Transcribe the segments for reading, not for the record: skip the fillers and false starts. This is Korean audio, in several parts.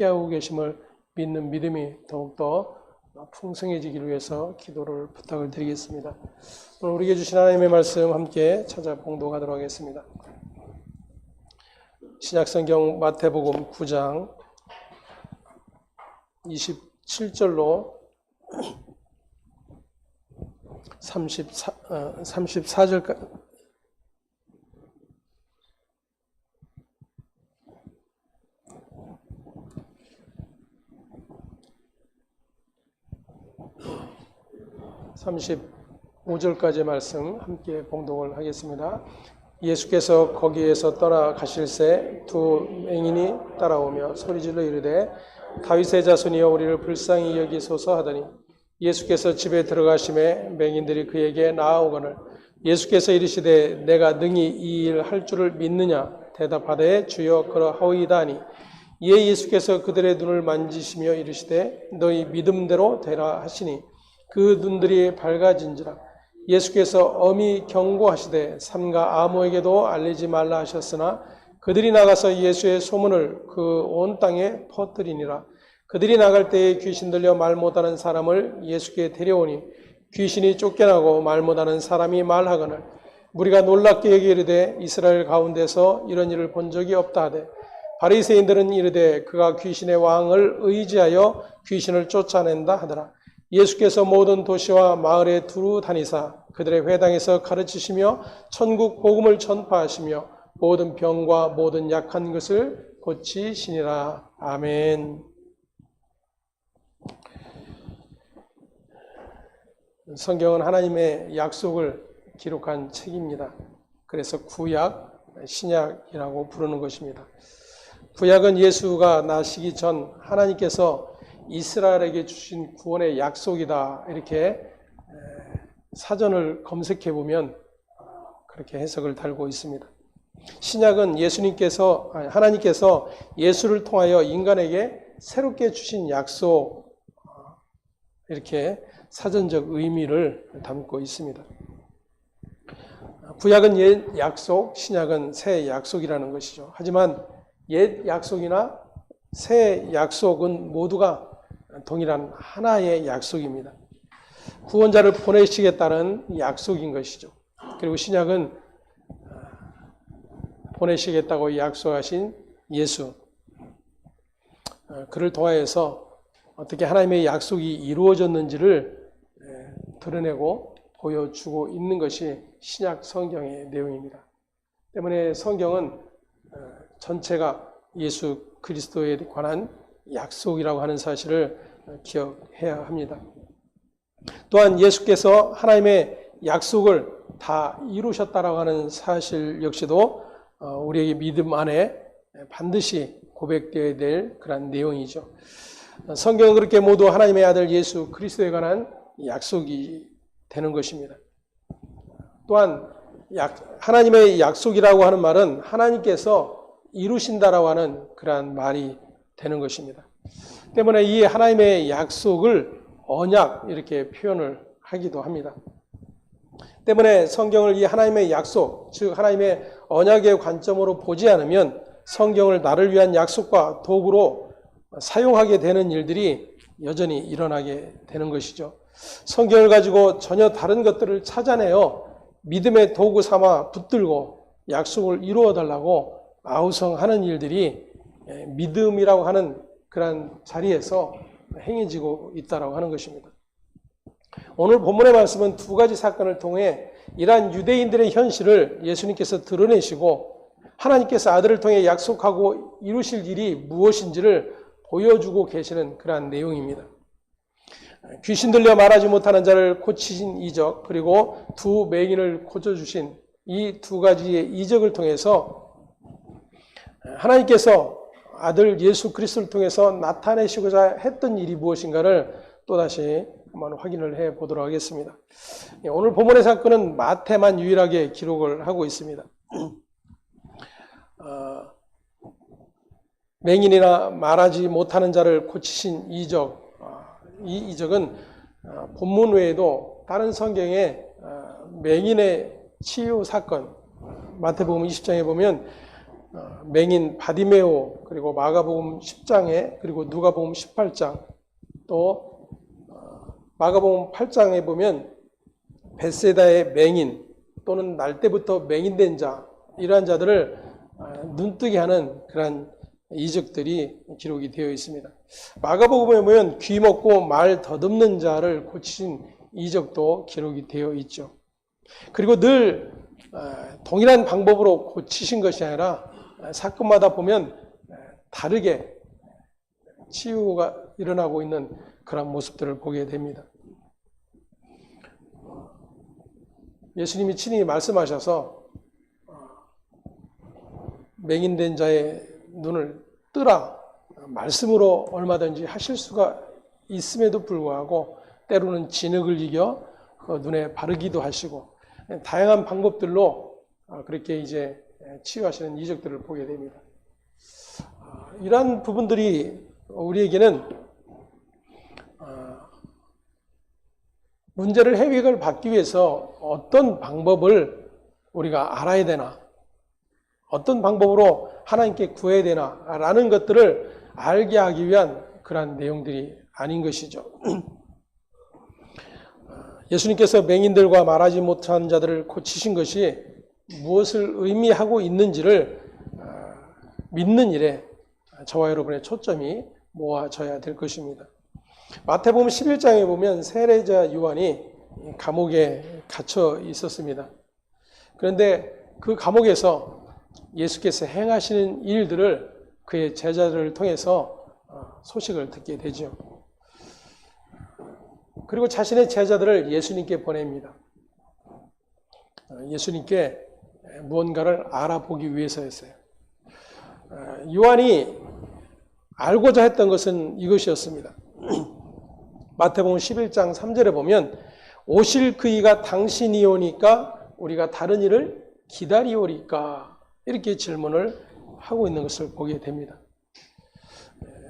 함께하고 계심을 믿는 믿음이 더욱더 풍성해지기를 위해서 기도를 부탁을 드리겠습니다. 오늘 우리에게 주신 하나님의 말씀 함께 찾아 봉독하도록 하겠습니다. 신약성경 마태복음 9장 27절로 34절까지 35절까지 말씀 함께 봉독을 하겠습니다. 예수께서 거기에서 떠나가실새 두 맹인이 따라오며 소리질러 이르되 다윗의 자손이여 우리를 불쌍히 여기소서 하더니 예수께서 집에 들어가심에 맹인들이 그에게 나아오거늘 예수께서 이르시되 내가 능히 이 일 할 줄을 믿느냐 대답하되 주여 그러하오이다 하니 이에 예수께서 그들의 눈을 만지시며 이르시되 너희 믿음대로 되라 하시니 그 눈들이 밝아진지라. 예수께서 엄히 경고하시되 삼가 아무에게도 알리지 말라 하셨으나 그들이 나가서 예수의 소문을 그 온 땅에 퍼뜨리니라. 그들이 나갈 때에 귀신 들려 말 못하는 사람을 예수께 데려오니 귀신이 쫓겨나고 말 못하는 사람이 말하거늘 무리가 놀랍게 여기이르되 이스라엘 가운데서 이런 일을 본 적이 없다 하되 바리새인들은 이르되 그가 귀신의 왕을 의지하여 귀신을 쫓아낸다 하더라. 예수께서 모든 도시와 마을에 두루 다니사 그들의 회당에서 가르치시며 천국 복음을 전파하시며 모든 병과 모든 약한 것을 고치시니라. 아멘. 성경은 하나님의 약속을 기록한 책입니다. 그래서 구약, 신약이라고 부르는 것입니다. 구약은 예수가 나시기 전 하나님께서 이스라엘에게 주신 구원의 약속이다. 이렇게 사전을 검색해 보면 그렇게 해석을 달고 있습니다. 신약은 하나님께서 예수를 통하여 인간에게 새롭게 주신 약속, 이렇게 사전적 의미를 담고 있습니다. 구약은 옛 약속, 신약은 새 약속이라는 것이죠. 하지만 옛 약속이나 새 약속은 모두가 동일한 하나의 약속입니다. 구원자를 보내시겠다는 약속인 것이죠. 그리고 신약은 보내시겠다고 약속하신 예수, 그를 통하여서 어떻게 하나님의 약속이 이루어졌는지를 드러내고 보여주고 있는 것이 신약 성경의 내용입니다. 때문에 성경은 전체가 예수 그리스도에 관한 약속이라고 하는 사실을 기억해야 합니다. 또한 예수께서 하나님의 약속을 다 이루셨다라고 하는 사실 역시도 우리에게 믿음 안에 반드시 고백되어야 될 그런 내용이죠. 성경은 그렇게 모두 하나님의 아들 예수 그리스도에 관한 약속이 되는 것입니다. 또한 하나님의 약속이라고 하는 말은 하나님께서 이루신다라고 하는 그러한 말이 되는 것입니다. 때문에 이 하나님의 약속을 언약 이렇게 표현을 하기도 합니다. 때문에 성경을 이 하나님의 약속, 즉 하나님의 언약의 관점으로 보지 않으면 성경을 나를 위한 약속과 도구로 사용하게 되는 일들이 여전히 일어나게 되는 것이죠. 성경을 가지고 전혀 다른 것들을 찾아내어 믿음의 도구 삼아 붙들고 약속을 이루어 달라고 아우성하는 일들이 믿음이라고 하는 그런 자리에서 행해지고 있다고 하는 것입니다. 오늘 본문의 말씀은 두 가지 사건을 통해 이러한 유대인들의 현실을 예수님께서 드러내시고 하나님께서 아들을 통해 약속하고 이루실 일이 무엇인지를 보여주고 계시는 그러한 내용입니다. 귀신 들려 말하지 못하는 자를 고치신 이적, 그리고 두 맹인을 고쳐주신 이 두 가지의 이적을 통해서 하나님께서 아들 예수 그리스도를 통해서 나타내시고자 했던 일이 무엇인가를 또다시 한번 확인을 해 보도록 하겠습니다. 오늘 본문의 사건은 마태만 유일하게 기록을 하고 있습니다. 맹인이나 말하지 못하는 자를 고치신 이적, 이 이적은 본문 외에도 다른 성경에 맹인의 치유 사건, 마태복음 20장에 보면 맹인 바디메오, 그리고 마가복음 10장에, 그리고 누가복음 18장, 또 마가복음 8장에 보면 벳세다의 맹인 또는 날 때부터 맹인된 자, 이러한 자들을 눈뜨게 하는 그러한 이적들이 기록이 되어 있습니다. 마가복음에 보면 귀 먹고 말 더듬는 자를 고치신 이적도 기록이 되어 있죠. 그리고 늘 동일한 방법으로 고치신 것이 아니라 사건마다 보면 다르게 치유가 일어나고 있는 그런 모습들을 보게 됩니다. 예수님이 친히 말씀하셔서 맹인된 자의 눈을 뜨라 말씀으로 얼마든지 하실 수가 있음에도 불구하고 때로는 진흙을 이겨 그 눈에 바르기도 하시고 다양한 방법들로 그렇게 이제 치유하시는 이적들을 보게 됩니다. 이러한 부분들이 우리에게는 문제를 해결을 받기 위해서 어떤 방법을 우리가 알아야 되나, 어떤 방법으로 하나님께 구해야 되나 라는 것들을 알게 하기 위한 그러한 내용들이 아닌 것이죠. 예수님께서 맹인들과 말하지 못한 자들을 고치신 것이 무엇을 의미하고 있는지를 믿는 일에 저와 여러분의 초점이 모아져야 될 것입니다. 마태복음 11장에 보면 세례자 요한이 감옥에 갇혀 있었습니다. 그런데 그 감옥에서 예수께서 행하시는 일들을 그의 제자들을 통해서 소식을 듣게 되죠. 그리고 자신의 제자들을 예수님께 보냅니다. 예수님께 무언가를 알아보기 위해서였어요. 요한이 알고자 했던 것은 이것이었습니다. 마태복음 11장 3절에 보면 오실 그이가 당신이 오니까 우리가 다른 일을 기다리오리까 이렇게 질문을 하고 있는 것을 보게 됩니다.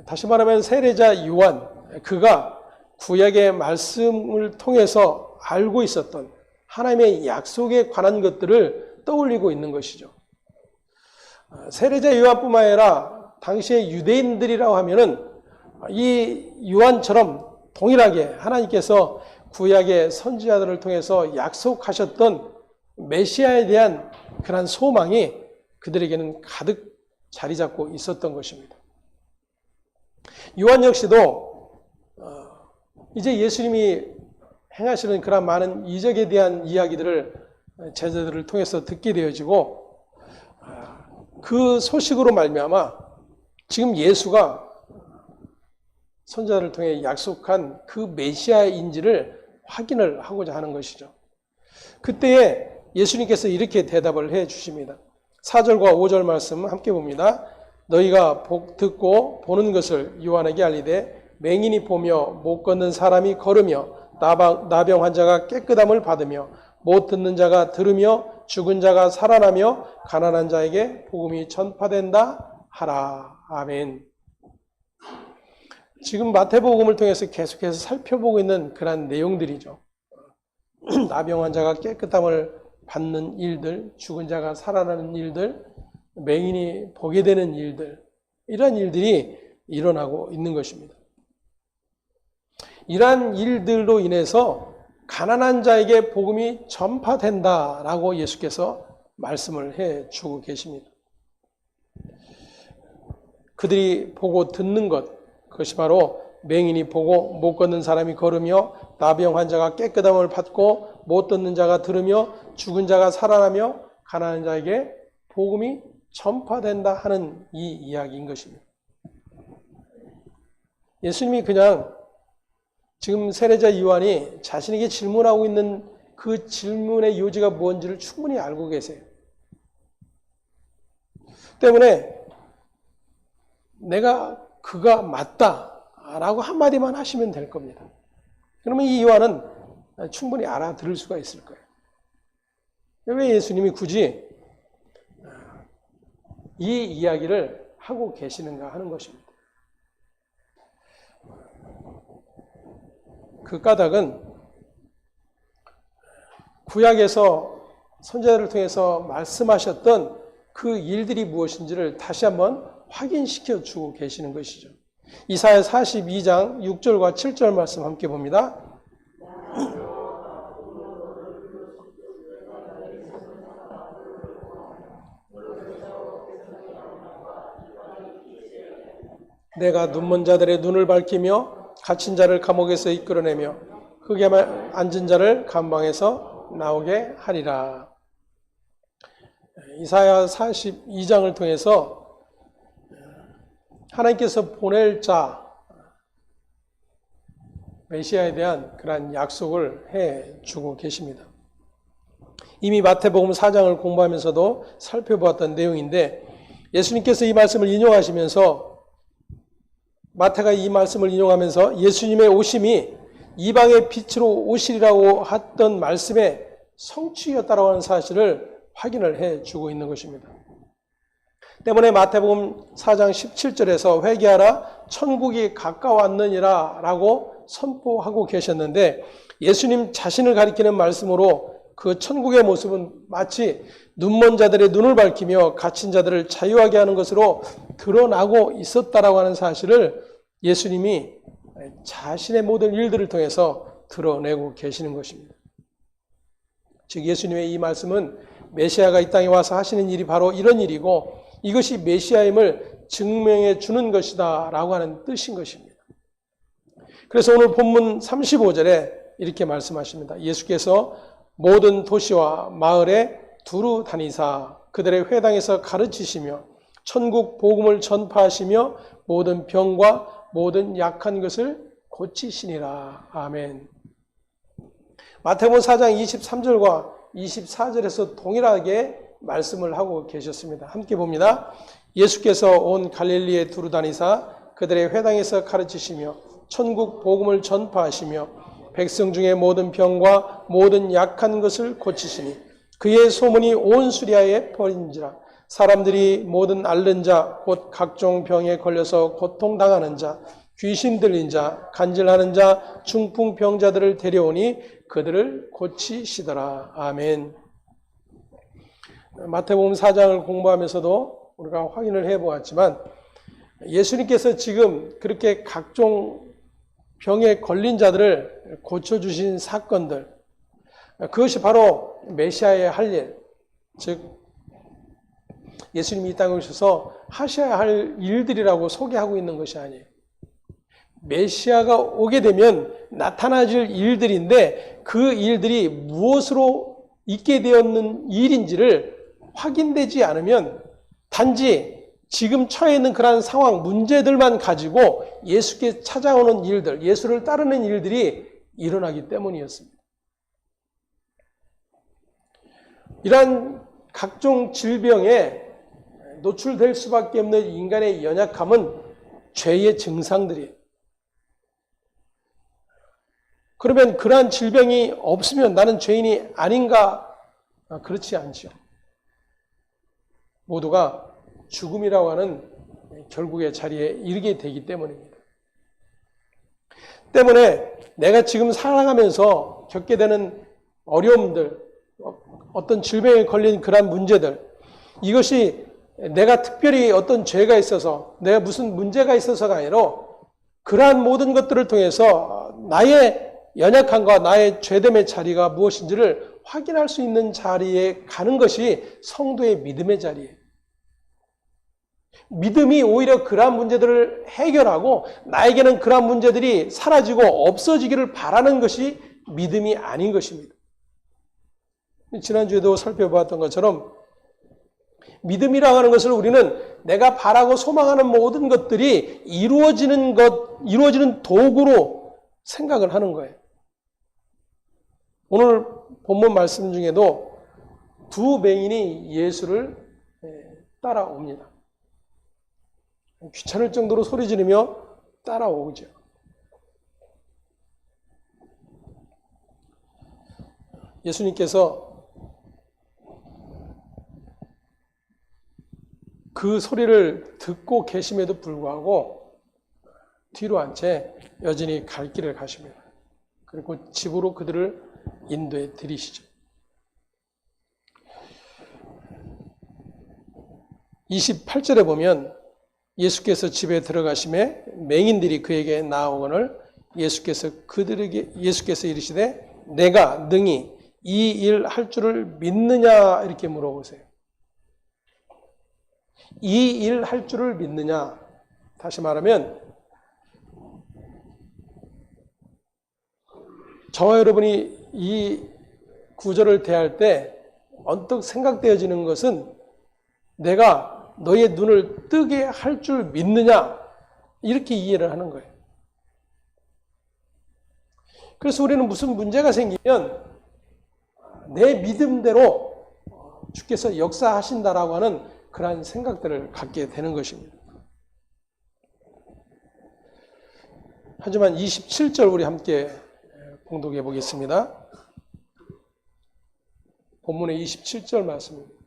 다시 말하면 세례자 요한, 그가 구약의 말씀을 통해서 알고 있었던 하나님의 약속에 관한 것들을 떠올리고 있는 것이죠. 세례자 요한뿐만 아니라 당시의 유대인들이라고 하면은 이 요한처럼 동일하게 하나님께서 구약의 선지자들을 통해서 약속하셨던 메시아에 대한 그런 소망이 그들에게는 가득 자리 잡고 있었던 것입니다. 요한 역시도 이제 예수님이 행하시는 그런 많은 이적에 대한 이야기들을 제자들을 통해서 듣게 되어지고 그 소식으로 말미암아 지금 예수가 선지자를 통해 약속한 그 메시아인지를 확인을 하고자 하는 것이죠. 그때에 예수님께서 이렇게 대답을 해 주십니다. 4절과 5절 말씀 함께 봅니다. 너희가 듣고 보는 것을 요한에게 알리되 맹인이 보며 못 걷는 사람이 걸으며 나병 환자가 깨끗함을 받으며 못 듣는 자가 들으며 죽은 자가 살아나며 가난한 자에게 복음이 전파된다 하라. 아멘. 지금 마태복음을 통해서 계속해서 살펴보고 있는 그런 내용들이죠. 나병 환자가 깨끗함을 받는 일들, 죽은 자가 살아나는 일들, 맹인이 보게 되는 일들, 이런 일들이 일어나고 있는 것입니다. 이러한 일들로 인해서 가난한 자에게 복음이 전파된다라고 예수께서 말씀을 해 주고 계십니다. 그들이 보고 듣는 것, 그것이 바로 맹인이 보고 못 걷는 사람이 걸으며 나병 환자가 깨끗함을 받고 못 듣는 자가 들으며 죽은 자가 살아나며 가난한 자에게 복음이 전파된다 하는 이 이야기인 것입니다. 예수님이 그냥 지금 세례자 요한이 자신에게 질문하고 있는 그 질문의 요지가 뭔지를 충분히 알고 계세요. 때문에 내가 그가 맞다라고 한마디만 하시면 될 겁니다. 그러면 이 요한은 충분히 알아들을 수가 있을 거예요. 왜 예수님이 굳이 이 이야기를 하고 계시는가 하는 것입니다. 그 까닭은 구약에서 선지자를 통해서 말씀하셨던 그 일들이 무엇인지를 다시 한번 확인시켜 주고 계시는 것이죠. 이사야 42장 6절과 7절 말씀 함께 봅니다. 내가 눈먼 자들의 눈을 밝히며 갇힌 자를 감옥에서 이끌어내며 흙에 앉은 자를 감방에서 나오게 하리라. 이사야 42장을 통해서 하나님께서 보낼 자 메시아에 대한 그러한 약속을 해주고 계십니다. 이미 마태복음 4장을 공부하면서도 살펴보았던 내용인데 예수님께서 이 말씀을 인용하시면서 마태가 이 말씀을 인용하면서 예수님의 오심이 이방의 빛으로 오시리라고 했던 말씀의 성취였다고 하는 사실을 확인을 해주고 있는 것입니다. 때문에 마태복음 4장 17절에서 회개하라 천국이 가까웠느니라 라고 선포하고 계셨는데 예수님 자신을 가리키는 말씀으로 그 천국의 모습은 마치 눈먼 자들의 눈을 밝히며 갇힌 자들을 자유하게 하는 것으로 드러나고 있었다라고 하는 사실을 예수님이 자신의 모든 일들을 통해서 드러내고 계시는 것입니다. 즉 예수님의 이 말씀은 메시아가 이 땅에 와서 하시는 일이 바로 이런 일이고 이것이 메시아임을 증명해 주는 것이다 라고 하는 뜻인 것입니다. 그래서 오늘 본문 35절에 이렇게 말씀하십니다. 예수께서 모든 도시와 마을에 두루 다니사 그들의 회당에서 가르치시며 천국 복음을 전파하시며 모든 병과 모든 약한 것을 고치시니라. 아멘. 마태복음 4장 23절과 24절에서 동일하게 말씀을 하고 계셨습니다. 함께 봅니다. 예수께서 온 갈릴리에 두루 다니사 그들의 회당에서 가르치시며 천국 복음을 전파하시며 백성 중에 모든 병과 모든 약한 것을 고치시니 그의 소문이 온 수리아에 퍼진지라. 사람들이 모든 앓는 자 곧 각종 병에 걸려서 고통당하는 자 귀신 들린 자 간질하는 자 중풍병자들을 데려오니 그들을 고치시더라. 아멘. 마태복음 4장을 공부하면서도 우리가 확인을 해보았지만 예수님께서 지금 그렇게 각종 병에 걸린 자들을 고쳐주신 사건들 그것이 바로 메시아의 할 일, 즉 예수님이 이 땅에 오셔서 하셔야 할 일들이라고 소개하고 있는 것이 아니에요. 메시아가 오게 되면 나타나질 일들인데 그 일들이 무엇으로 있게 되었는 일인지를 확인되지 않으면 단지 지금 처해 있는 그러한 상황, 문제들만 가지고 예수께 찾아오는 일들, 예수를 따르는 일들이 일어나기 때문이었습니다. 이러한 각종 질병에 노출될 수밖에 없는 인간의 연약함은 죄의 증상들이에요. 그러면 그러한 질병이 없으면 나는 죄인이 아닌가? 그렇지 않죠. 모두가 죽음이라고 하는 결국의 자리에 이르게 되기 때문입니다. 때문에 내가 지금 살아가면서 겪게 되는 어려움들, 어떤 질병에 걸린 그러한 문제들, 이것이 내가 특별히 어떤 죄가 있어서 내가 무슨 문제가 있어서가 아니라 그러한 모든 것들을 통해서 나의 연약함과 나의 죄됨의 자리가 무엇인지를 확인할 수 있는 자리에 가는 것이 성도의 믿음의 자리예요. 믿음이 오히려 그러한 문제들을 해결하고 나에게는 그러한 문제들이 사라지고 없어지기를 바라는 것이 믿음이 아닌 것입니다. 지난주에도 살펴보았던 것처럼 믿음이라고 하는 것을 우리는 내가 바라고 소망하는 모든 것들이 이루어지는 도구로 생각을 하는 거예요. 오늘 본문 말씀 중에도 두 맹인이 예수를 따라옵니다. 귀찮을 정도로 소리 지르며 따라오죠. 예수님께서 그 소리를 듣고 계심에도 불구하고 뒤로 한 채 여전히 갈 길을 가십니다. 그리고 집으로 그들을 인도해 드리시죠. 28절에 보면 예수께서 집에 들어가심에 맹인들이 그에게 나오거늘 예수께서 이르시되 내가 능히 이 일 할 줄을 믿느냐 이렇게 물어보세요. 이 일 할 줄을 믿느냐? 다시 말하면 저와 여러분이 이 구절을 대할 때 언뜻 생각되어지는 것은 내가 너의 눈을 뜨게 할 줄 믿느냐? 이렇게 이해를 하는 거예요. 그래서 우리는 무슨 문제가 생기면 내 믿음대로 주께서 역사하신다라고 하는 그러한 생각들을 갖게 되는 것입니다. 하지만 27절 우리 함께 봉독해 보겠습니다. 본문의 27절 말씀입니다.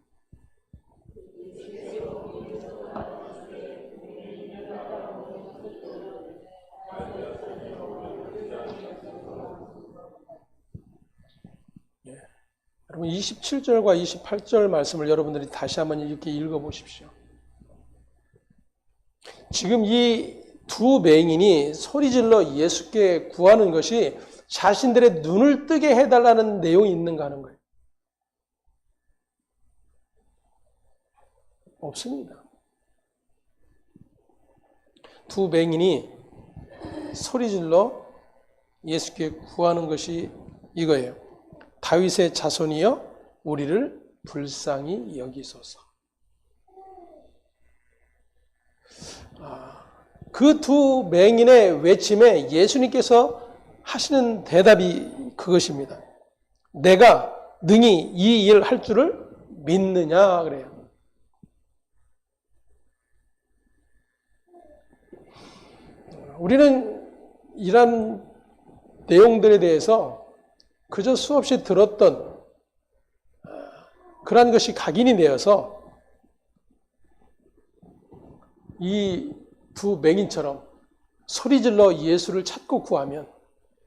여러분 27절과 28절 말씀을 여러분들이 다시 한번 이렇게 읽어보십시오. 지금 이 두 맹인이 소리질러 예수께 구하는 것이 자신들의 눈을 뜨게 해달라는 내용이 있는가 하는 거예요. 없습니다. 두 맹인이 소리질러 예수께 구하는 것이 이거예요. 다윗의 자손이여 우리를 불쌍히 여기소서. 그 두 맹인의 외침에 예수님께서 하시는 대답이 그것입니다. 내가 능히 이 일 할 줄을 믿느냐 그래요. 우리는 이런 내용들에 대해서 그저 수없이 들었던 그런 것이 각인이 되어서 이 두 맹인처럼 소리질러 예수를 찾고 구하면,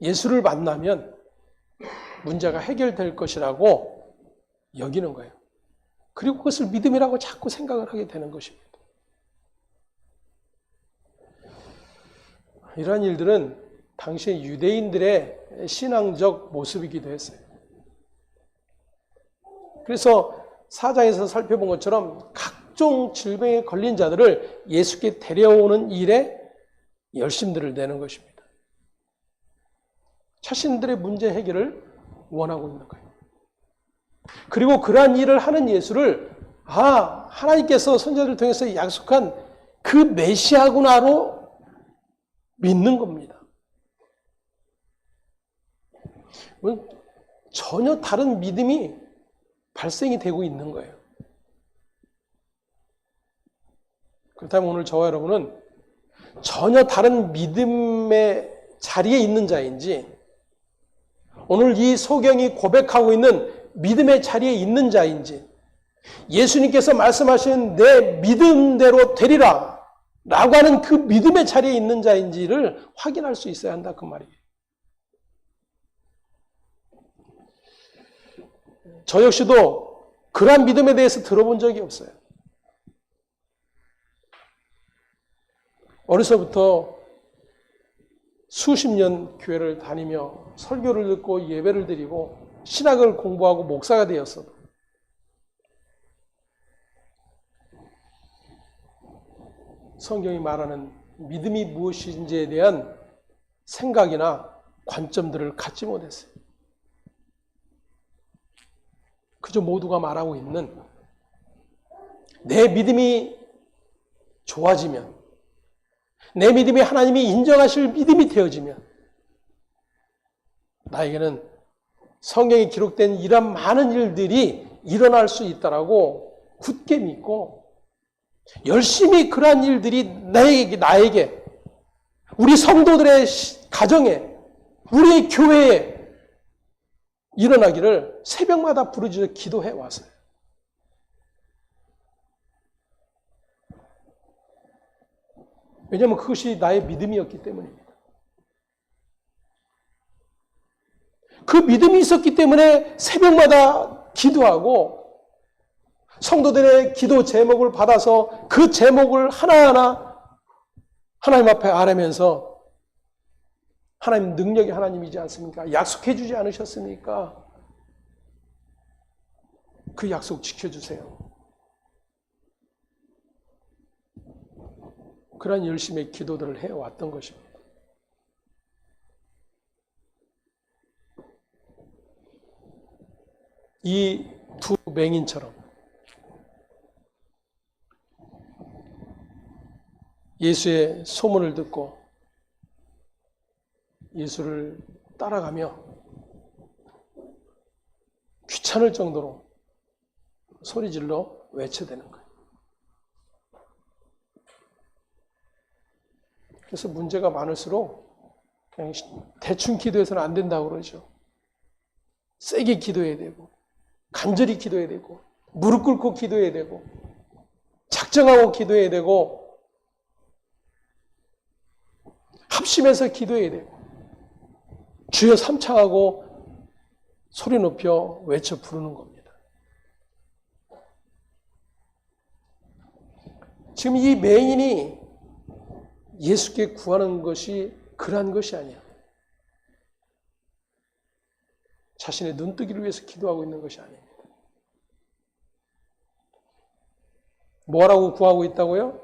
예수를 만나면 문제가 해결될 것이라고 여기는 거예요. 그리고 그것을 믿음이라고 자꾸 생각을 하게 되는 것입니다. 이러한 일들은 당시의 유대인들의 신앙적 모습이기도 했어요. 그래서 4장에서 살펴본 것처럼 각종 질병에 걸린 자들을 예수께 데려오는 일에 열심들을 내는 것입니다. 자신들의 문제 해결을 원하고 있는 거예요. 그리고 그러한 일을 하는 예수를 하나님께서 선지자들을 통해서 약속한 그 메시아구나로 믿는 겁니다. 전혀 다른 믿음이 발생이 되고 있는 거예요. 그렇다면 오늘 저와 여러분은 전혀 다른 믿음의 자리에 있는 자인지, 오늘 이 소경이 고백하고 있는 믿음의 자리에 있는 자인지, 예수님께서 말씀하신 내 믿음대로 되리라 라고 하는 그 믿음의 자리에 있는 자인지를 확인할 수 있어야 한다 그 말이에요. 저 역시도 그러한 믿음에 대해서 들어본 적이 없어요. 어려서부터 수십 년 교회를 다니며 설교를 듣고 예배를 드리고 신학을 공부하고 목사가 되었어도 성경이 말하는 믿음이 무엇인지에 대한 생각이나 관점들을 갖지 못했어요. 그저 모두가 말하고 있는 내 믿음이 좋아지면, 내 믿음이 하나님이 인정하실 믿음이 되어지면 나에게는 성경에 기록된 이런 많은 일들이 일어날 수 있다라고 굳게 믿고 열심히 그러한 일들이 나에게 우리 성도들의 가정에, 우리의 교회에 일어나기를 새벽마다 부르짖어 기도해 왔어요. 왜냐하면 그것이 나의 믿음이었기 때문입니다. 그 믿음이 있었기 때문에 새벽마다 기도하고 성도들의 기도 제목을 받아서 그 제목을 하나하나 하나님 앞에 아뢰면서 하나님 능력이 하나님이지 않습니까? 약속해 주지 않으셨습니까? 그 약속 지켜주세요. 그런 열심히 기도들을 해왔던 것입니다. 이 두 맹인처럼 예수의 소문을 듣고 예수를 따라가며 귀찮을 정도로 소리질러 외쳐대는 거예요. 그래서 문제가 많을수록 그냥 대충 기도해서는 안 된다고 그러죠. 세게 기도해야 되고 간절히 기도해야 되고 무릎 꿇고 기도해야 되고 작정하고 기도해야 되고 합심해서 기도해야 되고 주여 삼창하고 소리 높여 외쳐 부르는 겁니다. 지금 이 맹인이 예수께 구하는 것이 그러한 것이 아니야. 자신의 눈뜨기를 위해서 기도하고 있는 것이 아닙니다. 뭐라고 구하고 있다고요?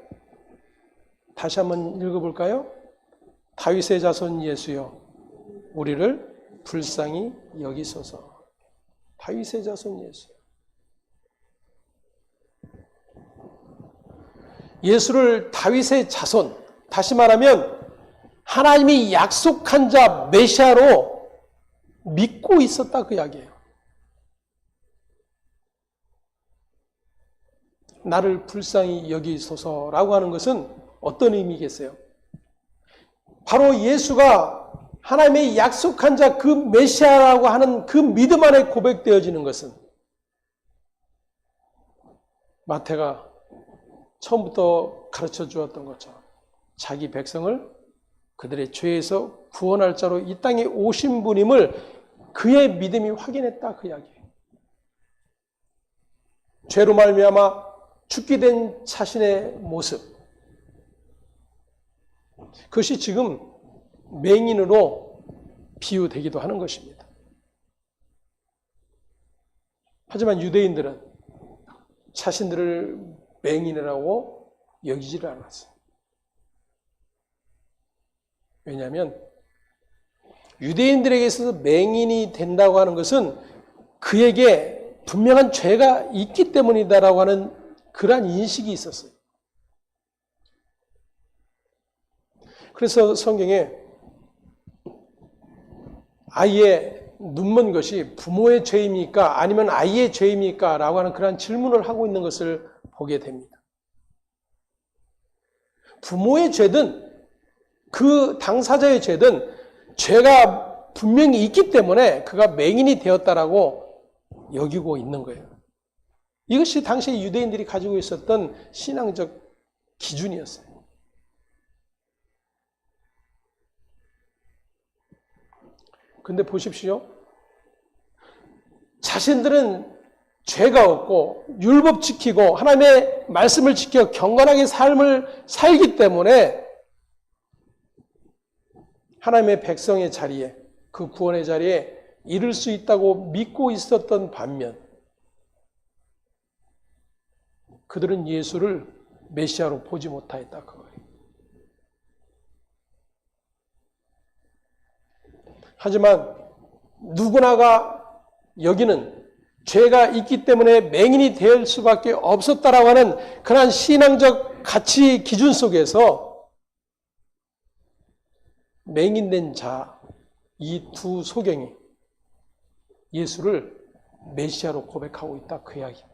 다시 한번 읽어볼까요? 다윗의 자손 예수여, 우리를 불쌍히 여기소서. 다윗의 자손 예수. 예수를 다윗의 자손, 다시 말하면 하나님이 약속한 자 메시아로 믿고 있었다 그 이야기예요. 나를 불쌍히 여기소서라고 하는 것은 어떤 의미겠어요? 바로 예수가 하나님의 약속한 자 그 메시아라고 하는 그 믿음 안에 고백되어지는 것은 마태가 처음부터 가르쳐 주었던 것처럼 자기 백성을 그들의 죄에서 구원할 자로 이 땅에 오신 분임을 그의 믿음이 확인했다 그 이야기예요. 죄로 말미암아 죽게 된 자신의 모습, 그것이 지금 맹인으로 비유되기도 하는 것입니다. 하지만 유대인들은 자신들을 맹인이라고 여기지를 않았어요. 왜냐하면 유대인들에게 있어서 맹인이 된다고 하는 것은 그에게 분명한 죄가 있기 때문이다라고 하는 그러한 인식이 있었어요. 그래서 성경에 아이의 눈먼 것이 부모의 죄입니까? 아니면 아이의 죄입니까? 라고 하는 그러한 질문을 하고 있는 것을 보게 됩니다. 부모의 죄든 그 당사자의 죄든 죄가 분명히 있기 때문에 그가 맹인이 되었다라고 여기고 있는 거예요. 이것이 당시 유대인들이 가지고 있었던 신앙적 기준이었어요. 근데 보십시오. 자신들은 죄가 없고 율법 지키고 하나님의 말씀을 지켜 경건하게 삶을 살기 때문에 하나님의 백성의 자리에, 그 구원의 자리에 이를 수 있다고 믿고 있었던 반면 그들은 예수를 메시아로 보지 못하였다 그거예요. 하지만 누구나가 여기는 죄가 있기 때문에 맹인이 될 수밖에 없었다라고 하는 그러한 신앙적 가치 기준 속에서 맹인된 자, 이 두 소경이 예수를 메시아로 고백하고 있다 그 이야기입니다.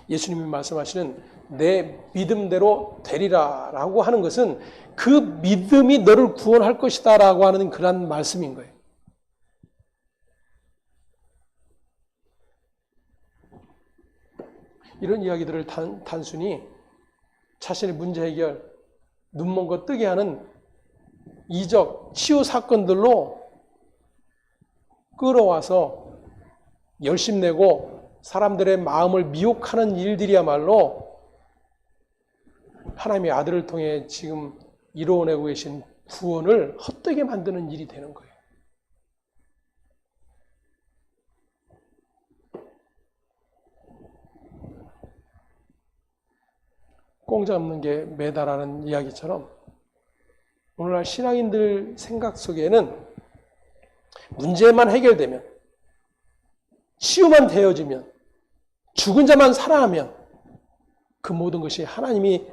예수님이 말씀하시는 내 믿음대로 되리라 라고 하는 것은 그 믿음이 너를 구원할 것이다 라고 하는 그런 말씀인 거예요. 이런 이야기들을 단순히 자신의 문제 해결, 눈먼 거 뜨게 하는 이적, 치유 사건들로 끌어와서 열심내고 사람들의 마음을 미혹하는 일들이야말로 하나님의 아들을 통해 지금 이루어내고 계신 구원을 헛되게 만드는 일이 되는 거예요. 꽁 잡는 게 매다라는 이야기처럼 오늘날 신앙인들 생각 속에는 문제만 해결되면, 치유만 되어지면, 죽은 자만 살아나면 그 모든 것이 하나님이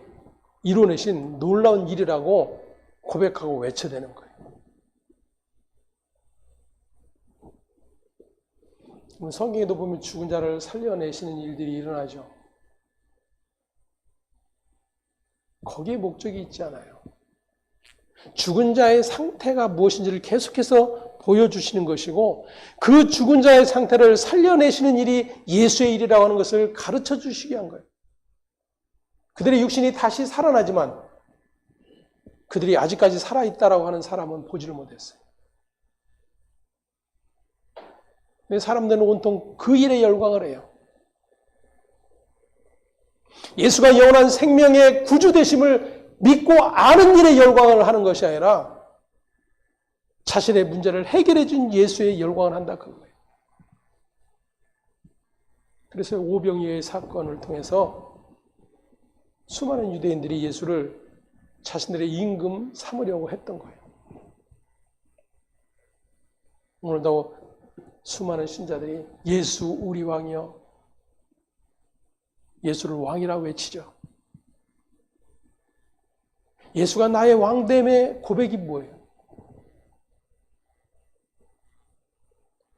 이루어내신 놀라운 일이라고 고백하고 외쳐대는 거예요. 성경에도 보면 죽은 자를 살려내시는 일들이 일어나죠. 거기에 목적이 있지 않아요. 죽은 자의 상태가 무엇인지를 계속해서 보여주시는 것이고 그 죽은 자의 상태를 살려내시는 일이 예수의 일이라고 하는 것을 가르쳐 주시기 위한 거예요. 그들의 육신이 다시 살아나지만 그들이 아직까지 살아있다라고 하는 사람은 보지를 못했어요. 사람들은 온통 그 일에 열광을 해요. 예수가 영원한 생명의 구주되심을 믿고 아는 일에 열광을 하는 것이 아니라 자신의 문제를 해결해 준 예수에 열광을 한다 그 거예요. 그래서 오병이어의 사건을 통해서 수많은 유대인들이 예수를 자신들의 임금 삼으려고 했던 거예요. 오늘도 수많은 신자들이 예수 우리 왕이여, 예수를 왕이라고 외치죠. 예수가 나의 왕됨의 고백이 뭐예요?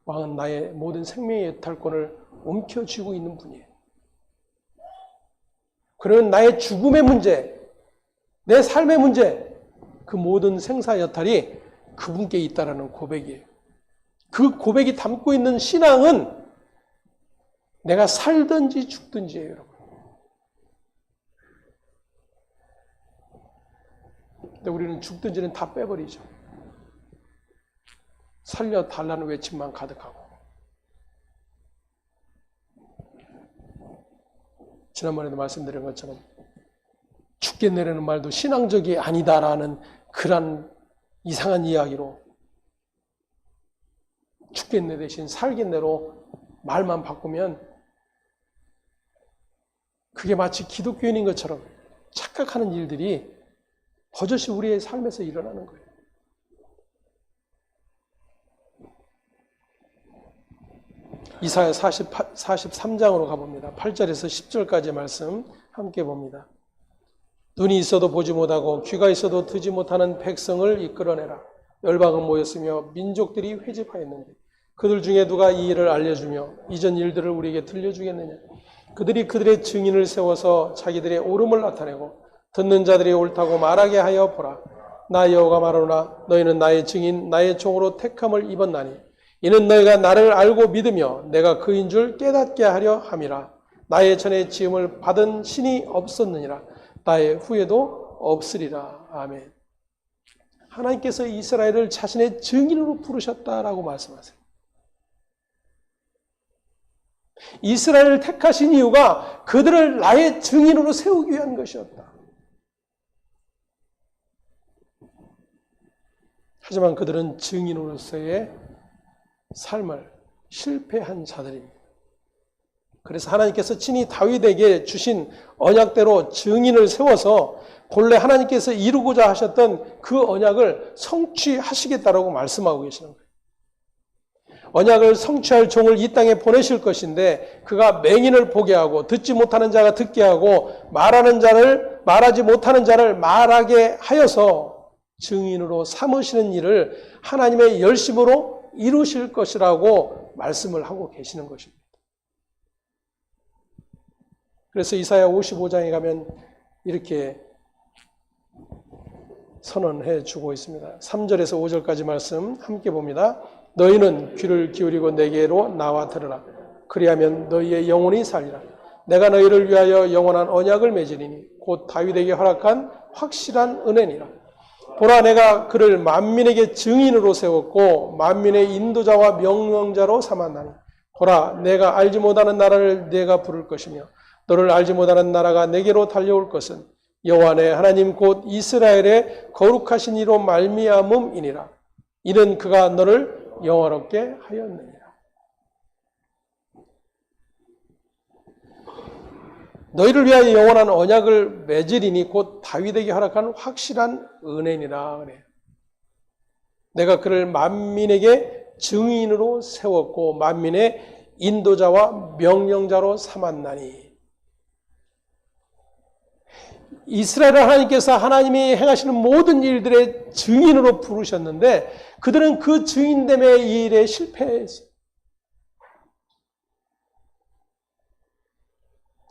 왕은 나의 모든 생명의 여탈권을 움켜쥐고 있는 분이에요. 그러면 나의 죽음의 문제, 내 삶의 문제, 그 모든 생사 여탈이 그분께 있다라는 고백이에요. 그 고백이 담고 있는 신앙은 내가 살든지 죽든지예요, 여러분. 근데 우리는 죽든지는 다 빼버리죠. 살려달라는 외침만 가득하고. 지난번에도 말씀드린 것처럼 죽겠네라는 말도 신앙적이 아니다라는 그런 이상한 이야기로 죽겠네 대신 살겠네로 말만 바꾸면 그게 마치 기독교인인 것처럼 착각하는 일들이 버젓이 우리의 삶에서 일어나는 거예요. 이사야 43장으로 가봅니다. 8절에서 10절까지 말씀 함께 봅니다. 눈이 있어도 보지 못하고 귀가 있어도 듣지 못하는 백성을 이끌어내라. 열방은 모였으며 민족들이 회집하였는데 그들 중에 누가 이 일을 알려주며 이전 일들을 우리에게 들려주겠느냐. 그들이 그들의 증인을 세워서 자기들의 옳음을 나타내고 듣는 자들이 옳다고 말하게 하여 보라. 나 여호와가 말하노라. 너희는 나의 증인 나의 종으로 택함을 입었나니 이는 너희가 나를 알고 믿으며 내가 그인 줄 깨닫게 하려 함이라. 나의 전에 지음을 받은 신이 없었느니라. 나의 후에도 없으리라. 아멘. 하나님께서 이스라엘을 자신의 증인으로 부르셨다라고 말씀하세요. 이스라엘을 택하신 이유가 그들을 나의 증인으로 세우기 위한 것이었다. 하지만 그들은 증인으로서의 삶을 실패한 자들입니다. 그래서 하나님께서 친히 다윗에게 주신 언약대로 증인을 세워서 본래 하나님께서 이루고자 하셨던 그 언약을 성취하시겠다라고 말씀하고 계시는 거예요. 언약을 성취할 종을 이 땅에 보내실 것인데 그가 맹인을 보게 하고 듣지 못하는 자가 듣게 하고 말하는 자를 말하지 못하는 자를 말하게 하여서 증인으로 삼으시는 일을 하나님의 열심으로 이루실 것이라고 말씀을 하고 계시는 것입니다. 그래서 이사야 55장에 가면 이렇게 선언해 주고 있습니다. 3절에서 5절까지 말씀 함께 봅니다. 너희는 귀를 기울이고 내게로 나와 들으라. 그리하면 너희의 영혼이 살리라. 내가 너희를 위하여 영원한 언약을 맺으리니 곧 다윗에게 허락한 확실한 은혜니라. 보라, 내가 그를 만민에게 증인으로 세웠고 만민의 인도자와 명령자로 삼았나니 보라, 내가 알지 못하는 나라를 내가 부를 것이며 너를 알지 못하는 나라가 내게로 달려올 것은 여호와 내 하나님 곧 이스라엘의 거룩하신 이로 말미암음이니라. 이는 그가 너를 영화롭게 하였느니라. 너희를 위하여 영원한 언약을 맺으리니 곧 다윗에게 허락한 확실한 은혜니라. 그래. 내가 그를 만민에게 증인으로 세웠고 만민의 인도자와 명령자로 삼았나니. 이스라엘 하나님께서 하나님이 행하시는 모든 일들의 증인으로 부르셨는데 그들은 그 증인됨의 이 일에 실패했어요.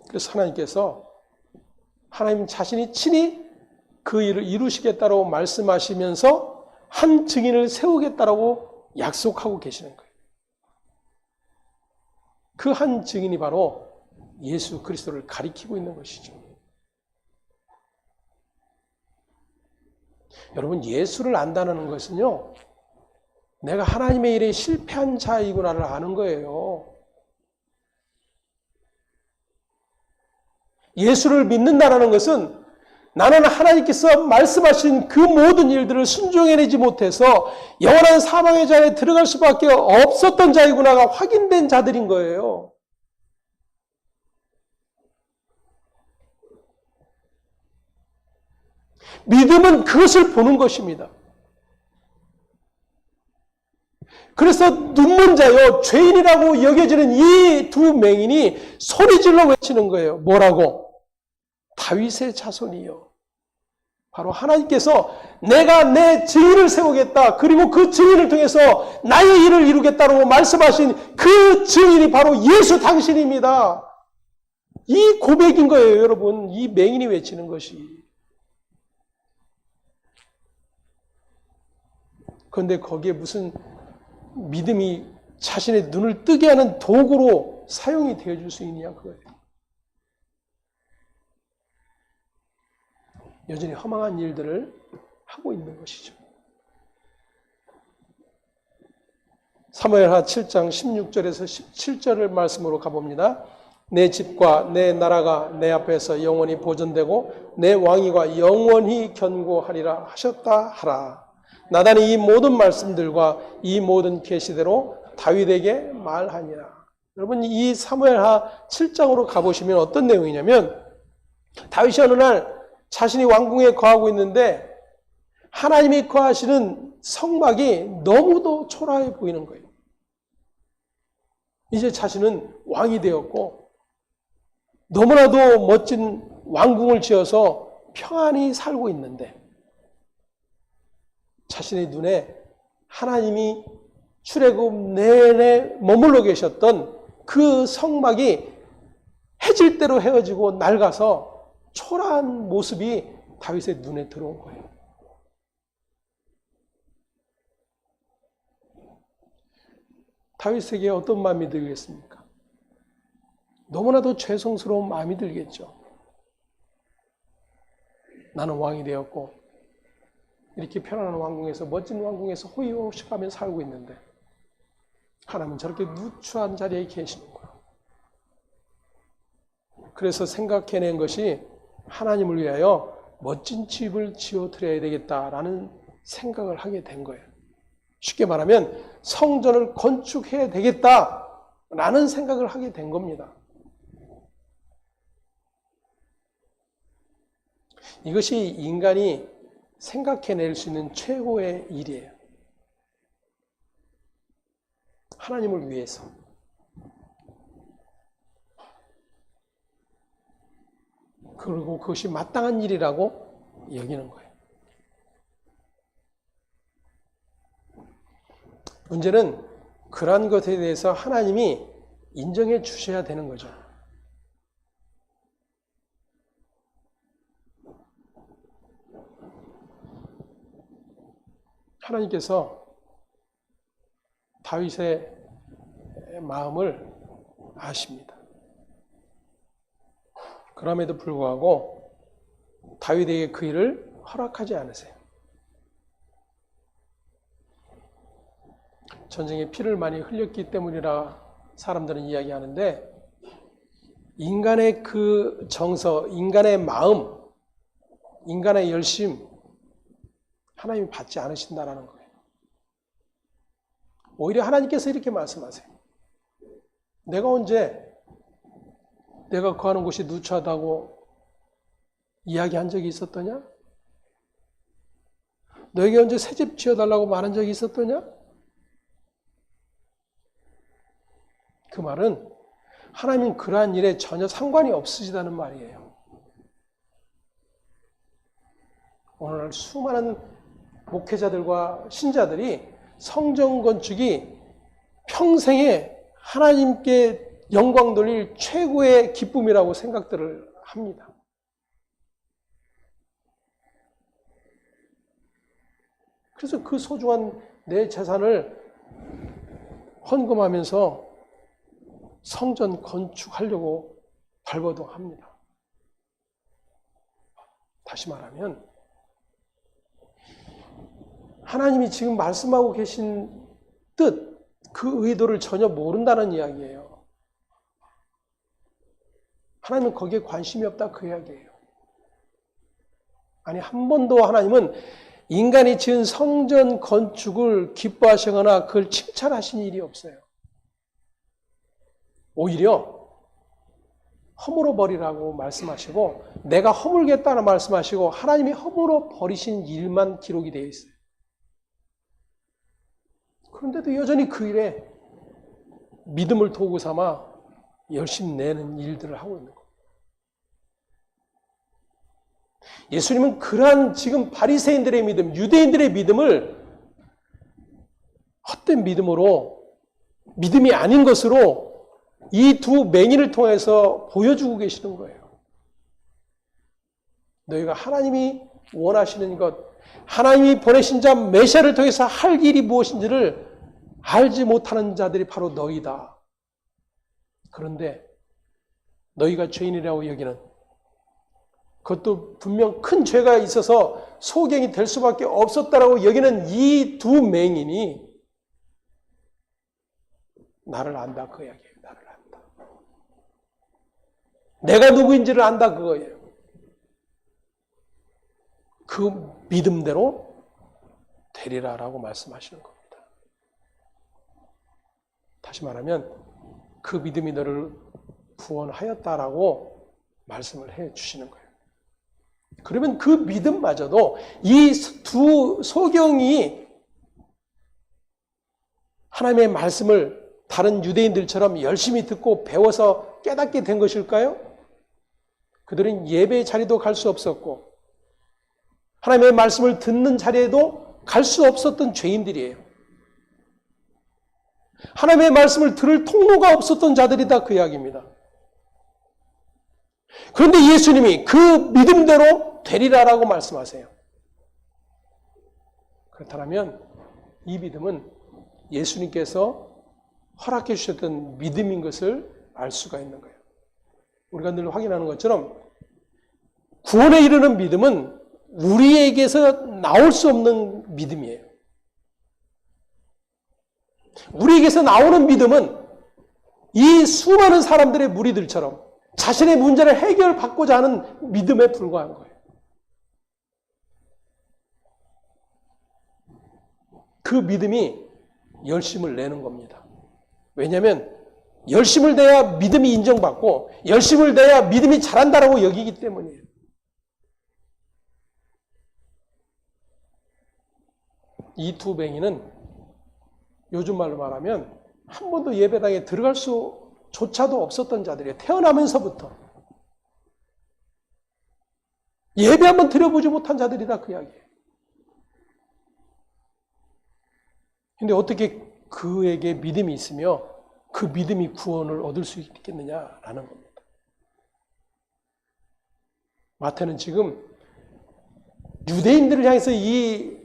그래서 하나님께서 하나님 자신이 친히 그 일을 이루시겠다고 말씀하시면서 한 증인을 세우겠다라고 약속하고 계시는 거예요. 그 한 증인이 바로 예수 그리스도를 가리키고 있는 것이죠. 여러분, 예수를 안다는 것은요, 내가 하나님의 일에 실패한 자이구나를 아는 거예요. 예수를 믿는다는 것은 나는 하나님께서 말씀하신 그 모든 일들을 순종해내지 못해서 영원한 사망의 자리에 들어갈 수밖에 없었던 자이구나가 확인된 자들인 거예요. 믿음은 그것을 보는 것입니다. 그래서 눈먼 자요, 죄인이라고 여겨지는 이 두 맹인이 소리질러 외치는 거예요. 뭐라고? 다윗의 자손이요. 바로 하나님께서 내가 내 증인을 세우겠다. 그리고 그 증인을 통해서 나의 일을 이루겠다고 말씀하신 그 증인이 바로 예수 당신입니다. 이 고백인 거예요, 여러분. 이 맹인이 외치는 것이. 그런데 거기에 무슨 믿음이 자신의 눈을 뜨게 하는 도구로 사용이 되어줄 수 있느냐, 그거예요. 여전히 허망한 일들을 하고 있는 것이죠. 사무엘하 7장 16절에서 17절을 말씀으로 가봅니다. 내 집과 내 나라가 내 앞에서 영원히 보존되고 내 왕위가 영원히 견고하리라 하셨다 하라. 나단이 이 모든 말씀들과 이 모든 계시대로 다윗에게 말하니라. 여러분, 이 사무엘하 7장으로 가보시면 어떤 내용이냐면 다윗이 어느 날 자신이 왕궁에 거하고 있는데 하나님이 거하시는 성막이 너무도 초라해 보이는 거예요. 이제 자신은 왕이 되었고 너무나도 멋진 왕궁을 지어서 평안히 살고 있는데 자신의 눈에 하나님이 출애굽 내내 머물러 계셨던 그 성막이 해질 대로 헤어지고 낡아서 초라한 모습이 다윗의 눈에 들어온 거예요. 다윗에게 어떤 마음이 들겠습니까? 너무나도 죄송스러운 마음이 들겠죠. 나는 왕이 되었고 이렇게 편안한 왕궁에서 멋진 왕궁에서 호의호식하며 살고 있는데 하나님은 저렇게 누추한 자리에 계시는구나. 그래서 생각해낸 것이 하나님을 위하여 멋진 집을 지어드려야 되겠다라는 생각을 하게 된 거예요. 쉽게 말하면 성전을 건축해야 되겠다라는 생각을 하게 된 겁니다. 이것이 인간이 생각해낼 수 있는 최고의 일이에요. 하나님을 위해서. 그리고 그것이 마땅한 일이라고 여기는 거예요. 문제는 그러한 것에 대해서 하나님이 인정해 주셔야 되는 거죠. 하나님께서 다윗의 마음을 아십니다. 그럼에도 불구하고 다윗에게 그 일을 허락하지 않으세요. 전쟁에 피를 많이 흘렸기 때문이라 사람들은 이야기하는데 인간의 그 정서, 인간의 마음, 인간의 열심 하나님이 받지 않으신다라는 거예요. 오히려 하나님께서 이렇게 말씀하세요. 내가 언제 내가 거하는 곳이 누추하다고 이야기한 적이 있었더냐? 너에게 언제 새집 지어달라고 말한 적이 있었더냐? 그 말은 하나님은 그러한 일에 전혀 상관이 없으시다는 말이에요. 오늘날 수많은 목회자들과 신자들이 성전 건축이 평생에 하나님께 영광 돌릴 최고의 기쁨이라고 생각들을 합니다. 그래서 그 소중한 내 재산을 헌금하면서 성전 건축하려고 발버둥합니다. 다시 말하면 하나님이 지금 말씀하고 계신 뜻, 그 의도를 전혀 모른다는 이야기예요. 하나님은 거기에 관심이 없다 그 이야기예요. 아니 한 번도 하나님은 인간이 지은 성전 건축을 기뻐하시거나 그걸 칭찬하신 일이 없어요. 오히려 허물어 버리라고 말씀하시고 내가 허물겠다는 말씀하시고 하나님이 허물어 버리신 일만 기록이 되어 있어요. 그런데도 여전히 그 일에 믿음을 도구 삼아 열심히 내는 일들을 하고 있는 겁니다. 예수님은 그러한 지금 바리새인들의 믿음, 유대인들의 믿음을 헛된 믿음으로, 믿음이 아닌 것으로 이 두 맹인을 통해서 보여주고 계시는 거예요. 너희가 하나님이 원하시는 것, 하나님이 보내신 자 메시아를 통해서 할 일이 무엇인지를 알지 못하는 자들이 바로 너희다. 그런데 너희가 죄인이라고 여기는, 그것도 분명 큰 죄가 있어서 소경이 될 수밖에 없었다라고 여기는 이 두 맹인이 나를 안다 그 이야기예요. 나를 안다. 내가 누구인지를 안다 그거예요. 그 믿음대로 되리라라고 말씀하시는 겁니다. 다시 말하면 그 믿음이 너를 구원하였다라고 말씀을 해 주시는 거예요. 그러면 그 믿음마저도 이 두 소경이 하나님의 말씀을 다른 유대인들처럼 열심히 듣고 배워서 깨닫게 된 것일까요? 그들은 예배 자리도 갈 수 없었고 하나님의 말씀을 듣는 자리에도 갈 수 없었던 죄인들이에요. 하나님의 말씀을 들을 통로가 없었던 자들이다 그 이야기입니다. 그런데 예수님이 그 믿음대로 되리라라고 말씀하세요. 그렇다면 이 믿음은 예수님께서 허락해 주셨던 믿음인 것을 알 수가 있는 거예요. 우리가 늘 확인하는 것처럼 구원에 이르는 믿음은 우리에게서 나올 수 없는 믿음이에요. 우리에게서 나오는 믿음은 이 수많은 사람들의 무리들처럼 자신의 문제를 해결받고자 하는 믿음에 불과한 거예요. 그 믿음이 열심을 내는 겁니다. 왜냐하면 열심을 내야 믿음이 인정받고 열심을 내야 믿음이 자란다라고 여기기 때문이에요. 이 두 맹인은 요즘 말로 말하면 한 번도 예배당에 들어갈 수조차도 없었던 자들이에요. 태어나면서부터. 예배 한번 드려보지 못한 자들이다 그 이야기예요. 근데 어떻게 그에게 믿음이 있으며 그 믿음이 구원을 얻을 수 있겠느냐라는 겁니다. 마태는 지금 유대인들을 향해서 이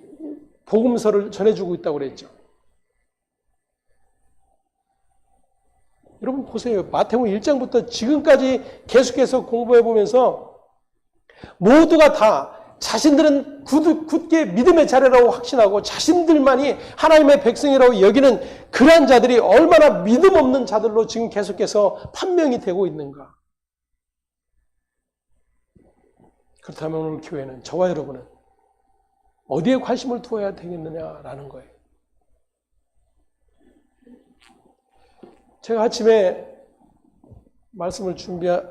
복음서를 전해주고 있다고 그랬죠. 여러분 보세요. 마태복음 1장부터 지금까지 계속해서 공부해 보면서 모두가 다 자신들은 굳게 믿음의 자리라고 확신하고 자신들만이 하나님의 백성이라고 여기는 그러한 자들이 얼마나 믿음 없는 자들로 지금 계속해서 판명이 되고 있는가. 그렇다면 오늘 교회는, 저와 여러분은 어디에 관심을 두어야 되겠느냐라는 거예요. 제가 아침에 말씀을 준비한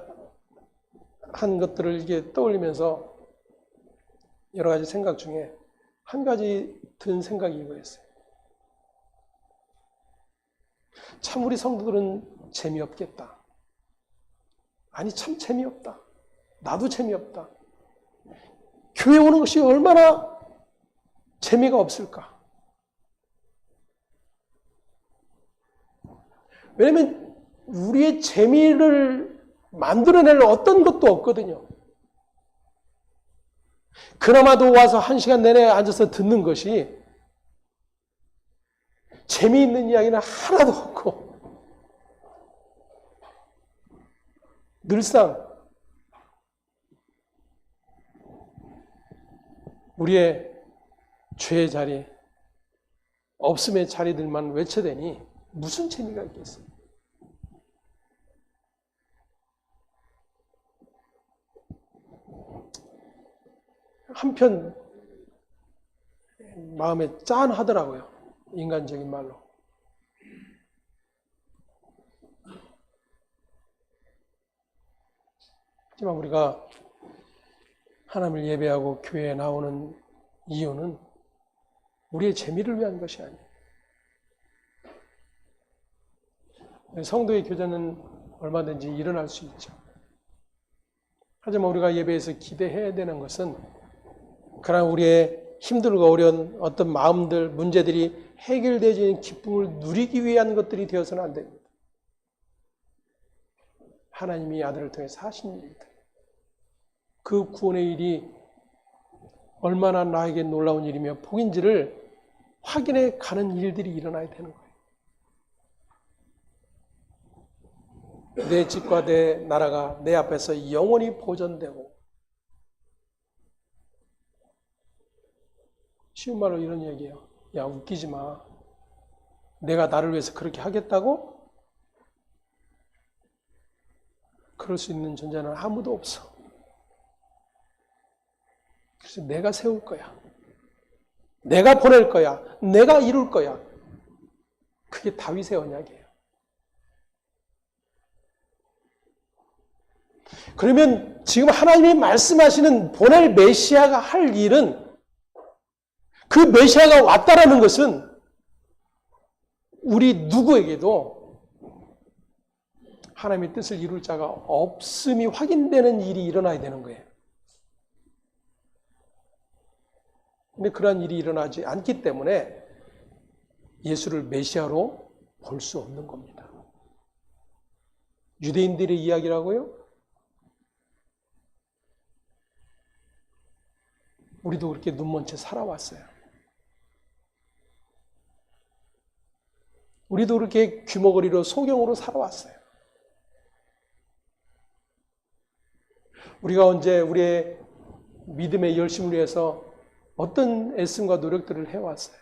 것들을 이게 떠올리면서 여러 가지 생각 중에 한 가지 든 생각이 이거였어요. 참 우리 성도들은 재미없겠다. 아니 참 재미없다. 나도 재미없다. 교회 오는 것이 얼마나 재미가 없을까. 왜냐하면 우리의 재미를 만들어낼 어떤 것도 없거든요. 그나마도 와서 1시간 내내 앉아서 듣는 것이 재미있는 이야기는 하나도 없고 늘상 우리의 죄의 자리, 없음의 자리들만 외쳐대니 무슨 재미가 있겠어요? 한편 마음에 짠하더라고요. 인간적인 말로. 하지만 우리가 하나님을 예배하고 교회에 나오는 이유는 우리의 재미를 위한 것이 아니에요. 성도의 교제는 얼마든지 일어날 수 있죠. 하지만 우리가 예배에서 기대해야 되는 것은 그러나 우리의 힘들고 어려운 어떤 마음들, 문제들이 해결되어지는 기쁨을 누리기 위한 것들이 되어서는 안 됩니다. 하나님이 아들을 통해서 하신 일들, 그 구원의 일이 얼마나 나에게 놀라운 일이며 복인지를 확인해 가는 일들이 일어나야 되는 거예요. 내 집과 내 나라가 내 앞에서 영원히 보존되고, 쉬운 말로 이런 얘기예요. 야, 웃기지 마. 내가 나를 위해서 그렇게 하겠다고? 그럴 수 있는 존재는 아무도 없어. 그래서 내가 세울 거야. 내가 보낼 거야. 내가 이룰 거야. 그게 다윗의 언약이에요. 그러면 지금 하나님이 말씀하시는 보낼 메시아가 할 일은, 그 메시아가 왔다라는 것은 우리 누구에게도 하나님의 뜻을 이룰 자가 없음이 확인되는 일이 일어나야 되는 거예요. 근데 그러한 일이 일어나지 않기 때문에 예수를 메시아로 볼 수 없는 겁니다. 유대인들의 이야기라고요? 우리도 그렇게 눈먼 채 살아왔어요. 우리도 그렇게 귀머거리로 소경으로 살아왔어요. 우리가 언제 우리의 믿음의 열심을 위해서 어떤 애씀과 노력들을 해왔어요.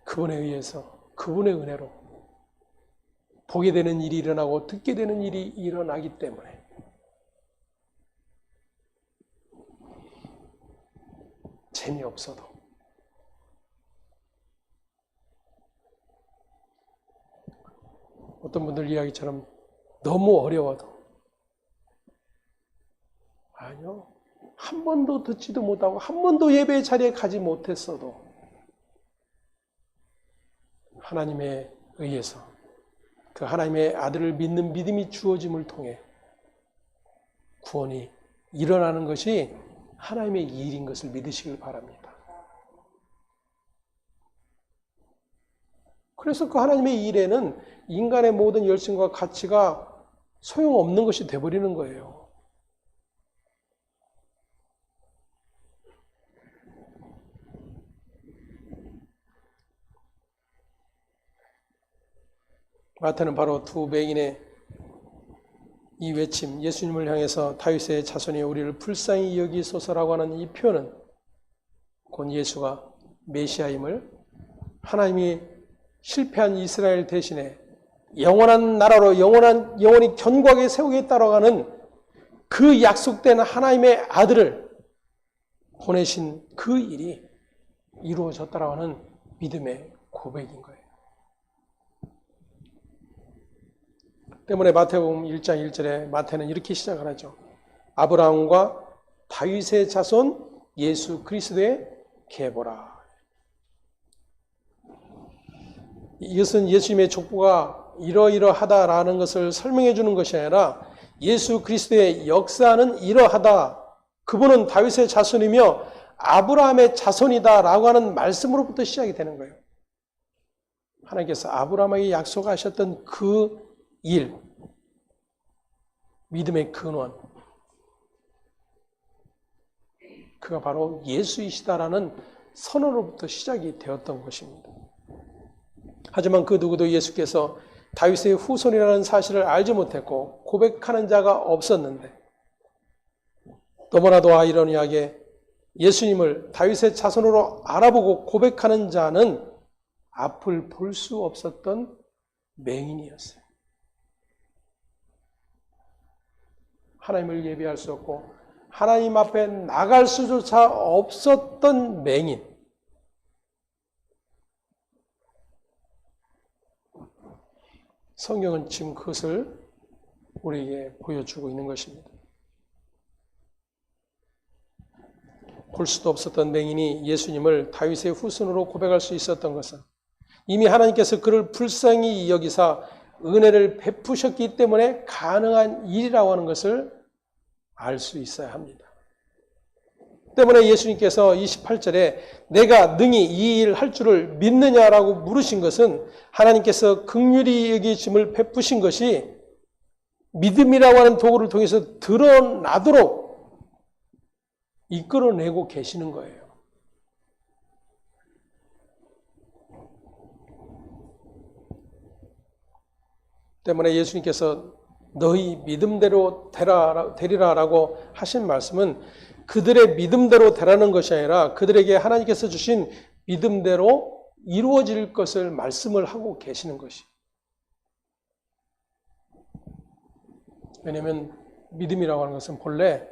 그분에 의해서, 그분의 은혜로 보게 되는 일이 일어나고 듣게 되는 일이 일어나기 때문에 재미없어도 어떤 분들 이야기처럼 너무 어려워도 아니요. 한 번도 듣지도 못하고 한 번도 예배의 자리에 가지 못했어도 하나님에 의해서 그 하나님의 아들을 믿는 믿음이 주어짐을 통해 구원이 일어나는 것이 하나님의 일인 것을 믿으시길 바랍니다. 그래서 그 하나님의 일에는 인간의 모든 열심과 가치가 소용없는 것이 되어버리는 거예요. 마태는 바로 두 맹인의 이 외침, 예수님을 향해서 다윗의 자손이 우리를 불쌍히 여기소서라고 하는 이 표현은 곧 예수가 메시아임을, 하나님이 실패한 이스라엘 대신에 영원한 나라로 영원히 견고하게 세우겠다라고 하는 그 약속된 하나님의 아들을 보내신 그 일이 이루어졌다라고 하는 믿음의 고백인 거예요. 때문에 마태복음 1장 1절에 마태는 이렇게 시작을 하죠. 아브라함과 다윗의 자손 예수 그리스도의 계보라. 이것은 예수님의 족보가 이러이러하다라는 것을 설명해 주는 것이 아니라 예수 그리스도의 역사는 이러하다. 그분은 다윗의 자손이며 아브라함의 자손이다라고 하는 말씀으로부터 시작이 되는 거예요. 하나님께서 아브라함에게 약속하셨던 그 일, 믿음의 근원, 그가 바로 예수이시다라는 선언으로부터 시작이 되었던 것입니다. 하지만 그 누구도 예수께서 다윗의 후손이라는 사실을 알지 못했고 고백하는 자가 없었는데, 너무나도 아이러니하게 예수님을 다윗의 자손으로 알아보고 고백하는 자는 앞을 볼 수 없었던 맹인이었어요. 하나님을 예배할 수 없고 하나님 앞에 나갈 수조차 없었던 맹인. 성경은 지금 그것을 우리에게 보여주고 있는 것입니다. 볼 수도 없었던 맹인이 예수님을 다윗의 후손으로 고백할 수 있었던 것은 이미 하나님께서 그를 불쌍히 여기사 은혜를 베푸셨기 때문에 가능한 일이라고 하는 것을 알 수 있어야 합니다. 때문에 예수님께서 28절에 내가 능히 이 일 할 줄을 믿느냐라고 물으신 것은 하나님께서 긍휼히 여기심을 베푸신 것이 믿음이라고 하는 도구를 통해서 드러나도록 이끌어내고 계시는 거예요. 때문에 예수님께서 너희 믿음대로 되리라라고 하신 말씀은 그들의 믿음대로 되라는 것이 아니라 그들에게 하나님께서 주신 믿음대로 이루어질 것을 말씀을 하고 계시는 것이. 왜냐하면 믿음이라고 하는 것은 본래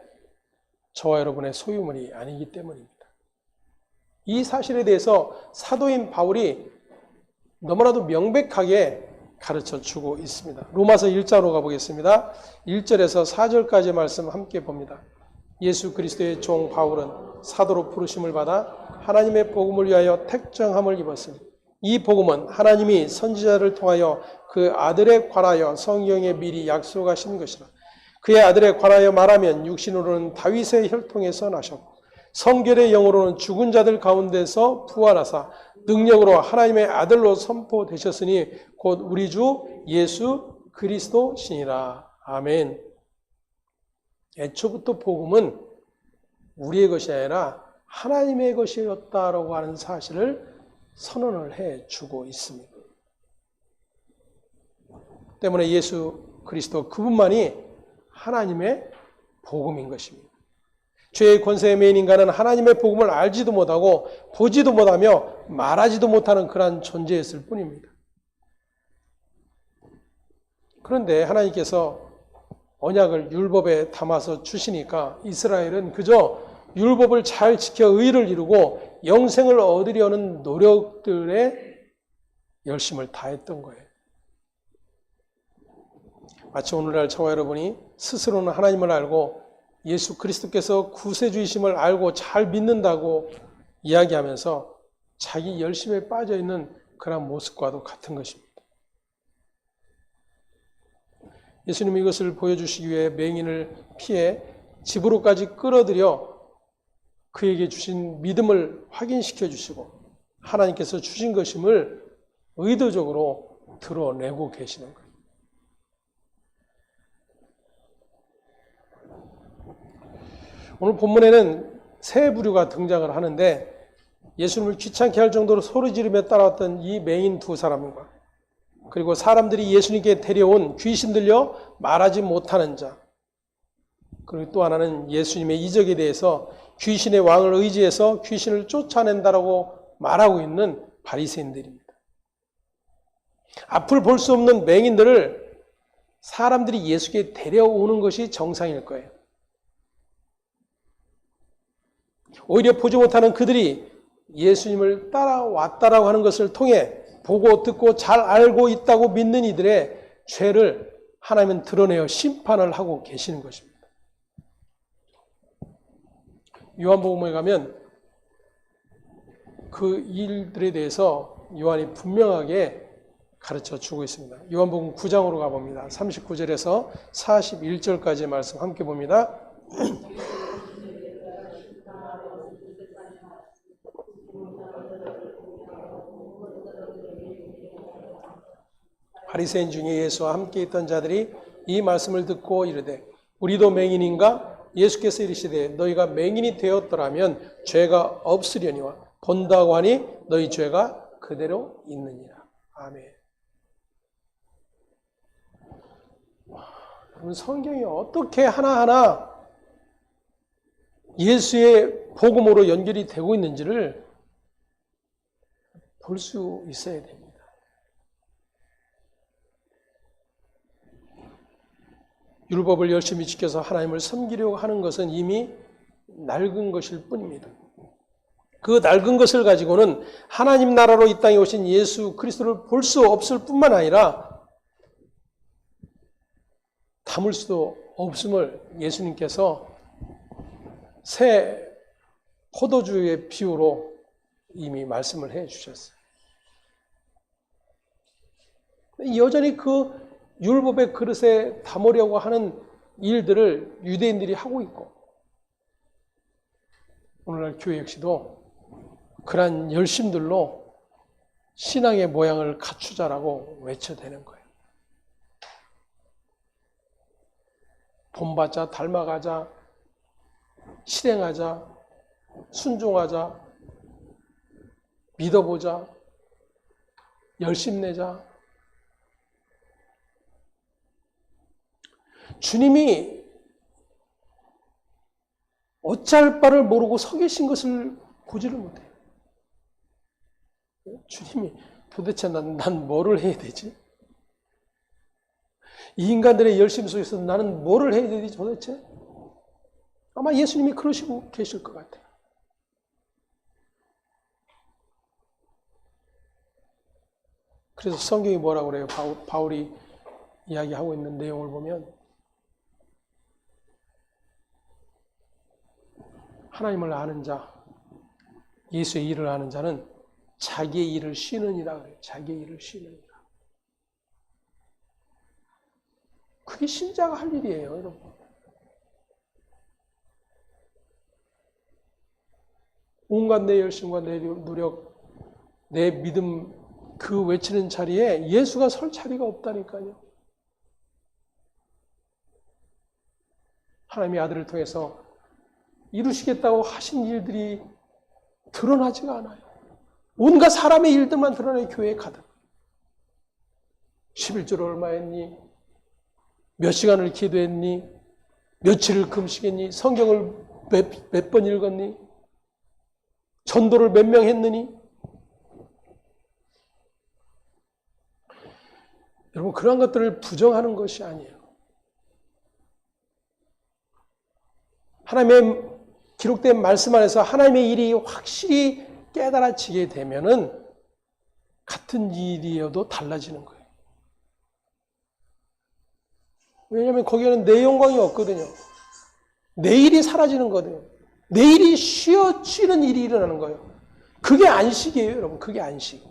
저와 여러분의 소유물이 아니기 때문입니다. 이 사실에 대해서 사도인 바울이 너무나도 명백하게 가르쳐 주고 있습니다. 로마서 1장으로 가보겠습니다. 1절에서 4절까지 말씀 함께 봅니다. 예수 그리스도의 종 바울은 사도로 부르심을 받아 하나님의 복음을 위하여 택정함을 입었으니 이 복음은 하나님이 선지자를 통하여 그 아들에 관하여 성경에 미리 약속하신 것이라. 그의 아들에 관하여 말하면 육신으로는 다윗의 혈통에서 나셨고 성결의 영으로는 죽은 자들 가운데서 부활하사 능력으로 하나님의 아들로 선포되셨으니 곧 우리 주 예수 그리스도시니라. 아멘. 애초부터 복음은 우리의 것이 아니라 하나님의 것이었다라고 하는 사실을 선언을 해주고 있습니다. 때문에 예수 그리스도 그분만이 하나님의 복음인 것입니다. 죄의 권세에 매인 인간은 하나님의 복음을 알지도 못하고 보지도 못하며 말하지도 못하는 그러한 존재였을 뿐입니다. 그런데 하나님께서 언약을 율법에 담아서 주시니까 이스라엘은 그저 율법을 잘 지켜 의를 이루고 영생을 얻으려는 노력들에 열심을 다했던 거예요. 마치 오늘날 저와 여러분이 스스로는 하나님을 알고 예수 그리스도께서 구세주이심을 알고 잘 믿는다고 이야기하면서 자기 열심에 빠져있는 그런 모습과도 같은 것입니다. 예수님이 이것을 보여주시기 위해 맹인을 피해 집으로까지 끌어들여 그에게 주신 믿음을 확인시켜 주시고 하나님께서 주신 것임을 의도적으로 드러내고 계시는 거예요. 오늘 본문에는 세 부류가 등장을 하는데 예수님을 귀찮게 할 정도로 소리 지르며 따라왔던 이 맹인 두 사람과 그리고 사람들이 예수님께 데려온 귀신 들려 말하지 못하는 자, 그리고 또 하나는 예수님의 이적에 대해서 귀신의 왕을 의지해서 귀신을 쫓아낸다라고 말하고 있는 바리새인들입니다. 앞을 볼 수 없는 맹인들을 사람들이 예수께 데려오는 것이 정상일 거예요. 오히려 보지 못하는 그들이 예수님을 따라왔다라고 하는 것을 통해 보고 듣고 잘 알고 있다고 믿는 이들의 죄를 하나님은 드러내어 심판을 하고 계시는 것입니다. 요한복음에 가면 그 일들에 대해서 요한이 분명하게 가르쳐 주고 있습니다. 요한복음 9장으로 가봅니다. 39절에서 41절까지의 말씀 함께 봅니다. 바리새인 중에 예수와 함께 있던 자들이 이 말씀을 듣고 이르되 우리도 맹인인가? 예수께서 이르시되 너희가 맹인이 되었더라면 죄가 없으려니와 본다고 하니 너희 죄가 그대로 있느니라. 아멘. 여러분, 성경이 어떻게 하나하나 예수의 복음으로 연결이 되고 있는지를 볼 수 있어야 됩니다. 율법을 열심히 지켜서 하나님을 섬기려고 하는 것은 이미 낡은 것일 뿐입니다. 그 낡은 것을 가지고는 하나님 나라로 이 땅에 오신 예수 그리스도를 볼 수 없을 뿐만 아니라 담을 수도 없음을 예수님께서 새 포도주의 비유로 이미 말씀을 해 주셨어요. 여전히 그 율법의 그릇에 담으려고 하는 일들을 유대인들이 하고 있고 오늘날 교회 역시도 그러한 열심들로 신앙의 모양을 갖추자라고 외쳐대는 거예요. 본받자, 닮아가자, 실행하자, 순종하자, 믿어보자, 열심 내자. 주님이 어찌할 바를 모르고 서 계신 것을 보지를 못해요. 주님이 도대체 난 뭐를 해야 되지? 이 인간들의 열심 속에서 나는 뭐를 해야 되지 도대체? 아마 예수님이 그러시고 계실 것 같아요. 그래서 성경이 뭐라고 그래요? 바울이 이야기하고 있는 내용을 보면 하나님을 아는 자, 예수의 일을 아는 자는 자기의 일을 쉬느니라 그래요. 자기의 일을 쉬느니라. 그게 신자가 할 일이에요, 여러분. 온갖 내 열심과 내 노력, 내 믿음 그 외치는 자리에 예수가 설 자리가 없다니까요. 하나님의 아들을 통해서 이루시겠다고 하신 일들이 드러나지가 않아요. 온갖 사람의 일들만 드러나요. 교회에 가득. 11조를 얼마 했니? 몇 시간을 기도했니? 며칠을 금식했니? 성경을 몇 번 읽었니? 전도를 몇 명 했느니? 여러분, 그러한 것들을 부정하는 것이 아니에요. 하나님의 기록된 말씀 안에서 하나님의 일이 확실히 깨달아지게 되면은 같은 일이어도 달라지는 거예요. 왜냐하면 거기에는 내 영광이 없거든요. 내 일이 사라지는 거거든요. 내 일이 쉬어지는 일이 일어나는 거예요. 그게 안식이에요, 여러분. 그게 안식.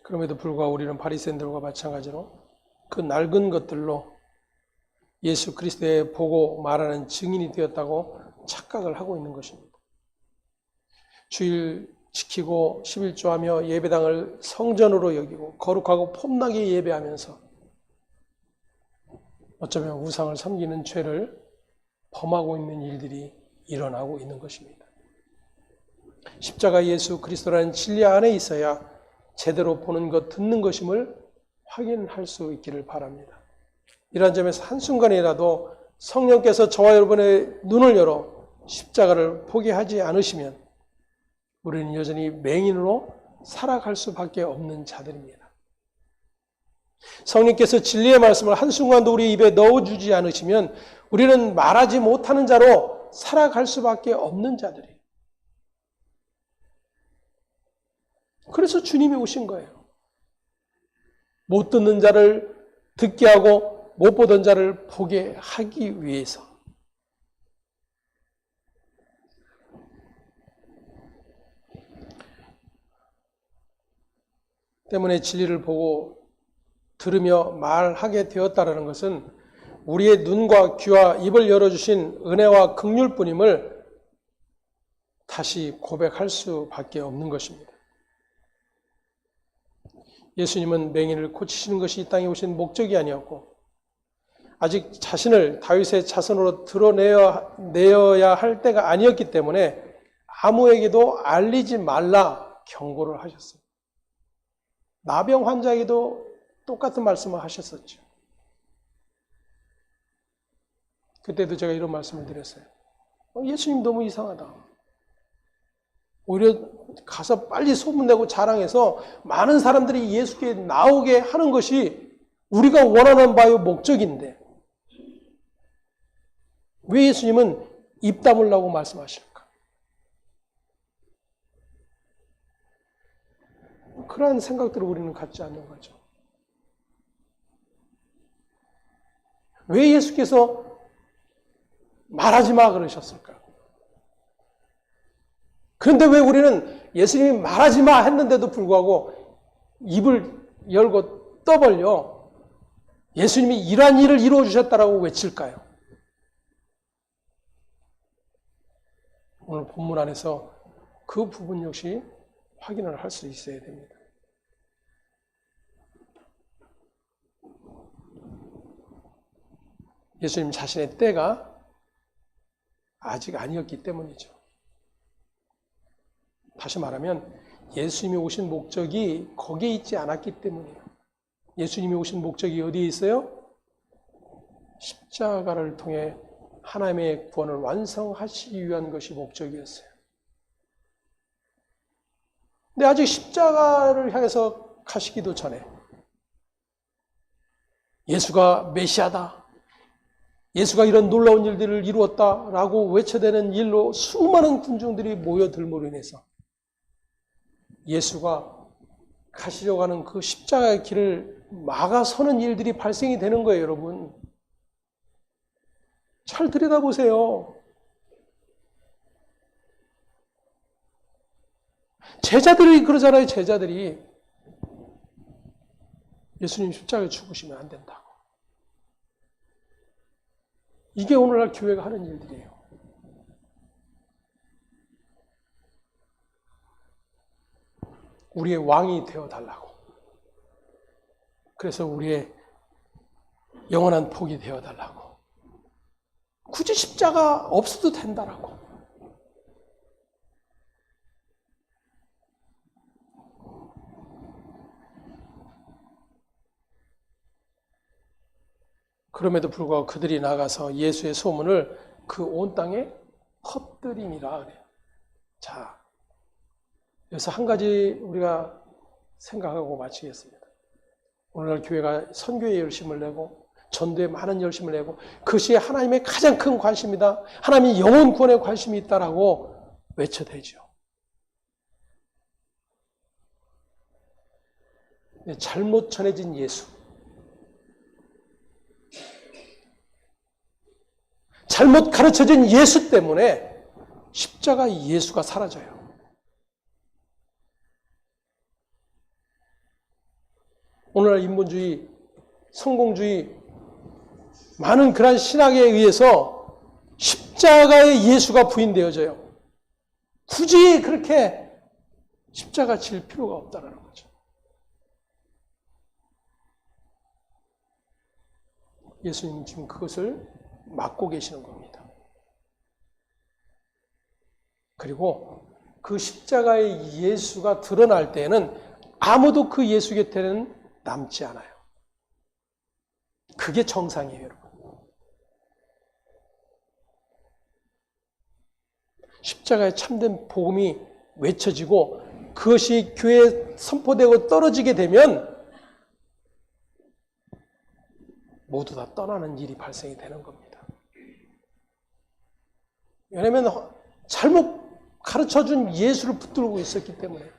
그럼에도 불구하고 우리는 바리새인들과 마찬가지로 그 낡은 것들로 예수 그리스도의 보고 말하는 증인이 되었다고 착각을 하고 있는 것입니다. 주일 지키고 11조하며 예배당을 성전으로 여기고 거룩하고 폼나게 예배하면서 어쩌면 우상을 섬기는 죄를 범하고 있는 일들이 일어나고 있는 것입니다. 십자가 예수 그리스도라는 진리 안에 있어야 제대로 보는 것, 듣는 것임을 확인할 수 있기를 바랍니다. 이러한 점에서 한순간이라도 성령께서 저와 여러분의 눈을 열어 십자가를 포기하지 않으시면 우리는 여전히 맹인으로 살아갈 수밖에 없는 자들입니다. 성령께서 진리의 말씀을 한순간도 우리 입에 넣어주지 않으시면 우리는 말하지 못하는 자로 살아갈 수밖에 없는 자들이에요. 그래서 주님이 오신 거예요. 못 듣는 자를 듣게 하고 못 보던 자를 보게 하기 위해서. 때문에 진리를 보고 들으며 말하게 되었다는 것은 우리의 눈과 귀와 입을 열어주신 은혜와 긍휼뿐임을 다시 고백할 수밖에 없는 것입니다. 예수님은 맹인을 고치시는 것이 이 땅에 오신 목적이 아니었고 아직 자신을 다윗의 자손으로 드러내어야 할 때가 아니었기 때문에 아무에게도 알리지 말라 경고를 하셨어요. 나병 환자에게도 똑같은 말씀을 하셨었죠. 그때도 제가 이런 말씀을 드렸어요. 예수님 너무 이상하다. 오히려 가서 빨리 소문내고 자랑해서 많은 사람들이 예수께 나오게 하는 것이 우리가 원하는 바의 목적인데 왜 예수님은 입 다물라고 말씀하실까? 그러한 생각들을 우리는 갖지 않는 거죠. 왜 예수께서 말하지 마 그러셨을까? 그런데 왜 우리는 예수님이 말하지 마 했는데도 불구하고 입을 열고 떠벌려 예수님이 이러한 일을 이루어 주셨다라고 외칠까요? 오늘 본문 안에서 그 부분 역시 확인을 할 수 있어야 됩니다. 예수님 자신의 때가 아직 아니었기 때문이죠. 다시 말하면 예수님이 오신 목적이 거기에 있지 않았기 때문이에요. 예수님이 오신 목적이 어디에 있어요? 십자가를 통해 하나님의 구원을 완성하시기 위한 것이 목적이었어요. 근데 아직 십자가를 향해서 가시기도 전에 예수가 메시아다. 예수가 이런 놀라운 일들을 이루었다라고 외쳐대는 일로 수많은 군중들이 모여들므로 인해서 예수가 가시려고 하는 그 십자가의 길을 막아서는 일들이 발생이 되는 거예요, 여러분. 잘 들여다보세요. 제자들이 그러잖아요, 제자들이. 예수님 십자가에 죽으시면 안 된다고. 이게 오늘날 교회가 하는 일들이에요. 우리의 왕이 되어달라고. 그래서 우리의 영원한 복이 되어달라고. 굳이 십자가 없어도 된다라고. 그럼에도 불구하고 그들이 나가서 예수의 소문을 그 온 땅에 퍼뜨리니라 그래요. 자, 여기서 한 가지 우리가 생각하고 마치겠습니다. 오늘날 교회가 선교에 열심을 내고 전도에 많은 열심을 내고 그것이 하나님의 가장 큰 관심이다. 하나님이 영혼 구원에 관심이 있다라고 외쳐대죠. 잘못 전해진 예수, 잘못 가르쳐진 예수 때문에 십자가 예수가 사라져요. 오늘날 인본주의, 성공주의, 많은 그러한 신학에 의해서 십자가의 예수가 부인되어져요. 굳이 그렇게 십자가 질 필요가 없다는 거죠. 예수님은 지금 그것을 맡고 계시는 겁니다. 그리고 그 십자가의 예수가 드러날 때에는 아무도 그 예수 곁에는 남지 않아요. 그게 정상이에요, 여러분. 십자가의 참된 복음이 외쳐지고 그것이 교회에 선포되고 떨어지게 되면 모두 다 떠나는 일이 발생이 되는 겁니다. 왜냐하면 잘못 가르쳐준 예수를 붙들고 있었기 때문에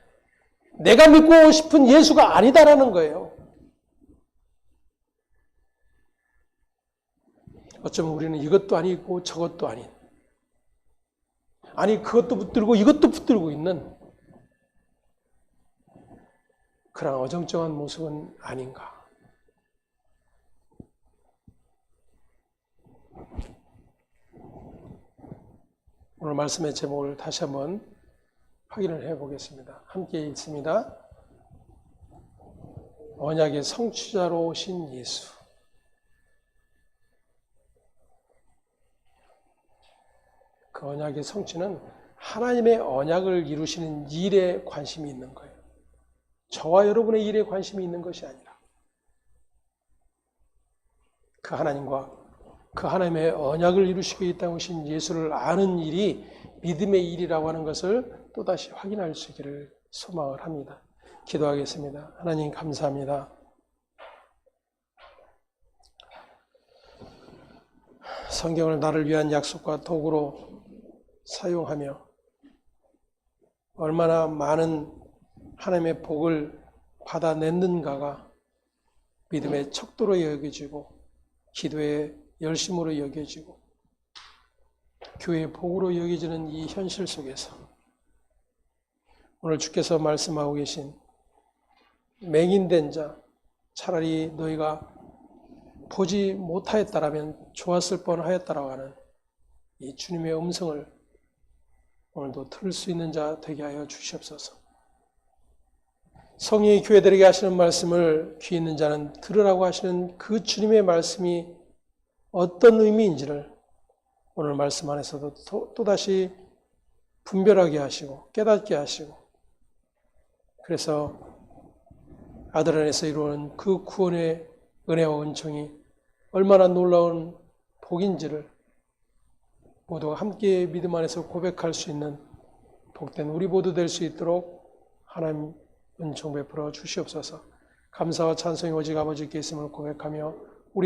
내가 믿고 싶은 예수가 아니다라는 거예요. 어쩌면 우리는 이것도 아니고 저것도 아닌, 아니 그것도 붙들고 이것도 붙들고 있는 그런 어정쩡한 모습은 아닌가. 오늘 말씀의 제목을 다시 한번 확인을 해 보겠습니다. 함께 읽습니다. 언약의 성취자로 오신 예수. 그 언약의 성취는 하나님의 언약을 이루시는 일에 관심이 있는 거예요. 저와 여러분의 일에 관심이 있는 것이 아니라 그 하나님과 그 하나님의 언약을 이루시겠다고 하신 예수를 아는 일이 믿음의 일이라고 하는 것을 또다시 확인할 수 있기를 소망을 합니다. 기도하겠습니다. 하나님 감사합니다. 성경을 나를 위한 약속과 도구로 사용하며 얼마나 많은 하나님의 복을 받아냈는가가 믿음의 척도로 여겨지고 기도의 열심으로 여겨지고 교회의 복으로 여겨지는 이 현실 속에서 오늘 주께서 말씀하고 계신 맹인된 자, 차라리 너희가 보지 못하였다라면 좋았을 뻔하였다라고 하는 이 주님의 음성을 오늘도 들을 수 있는 자 되게 하여 주시옵소서. 성령이 교회들에게 하시는 말씀을 귀 있는 자는 들으라고 하시는 그 주님의 말씀이 어떤 의미인지를 오늘 말씀 안에서도 또다시 분별하게 하시고 깨닫게 하시고 그래서 아들 안에서 이루어진 그 구원의 은혜와 은총이 얼마나 놀라운 복인지를 모두가 함께 믿음 안에서 고백할 수 있는 복된 우리 모두 될 수 있도록 하나님 은총 베풀어 주시옵소서. 감사와 찬송이 오직 아버지께 있음을 고백하며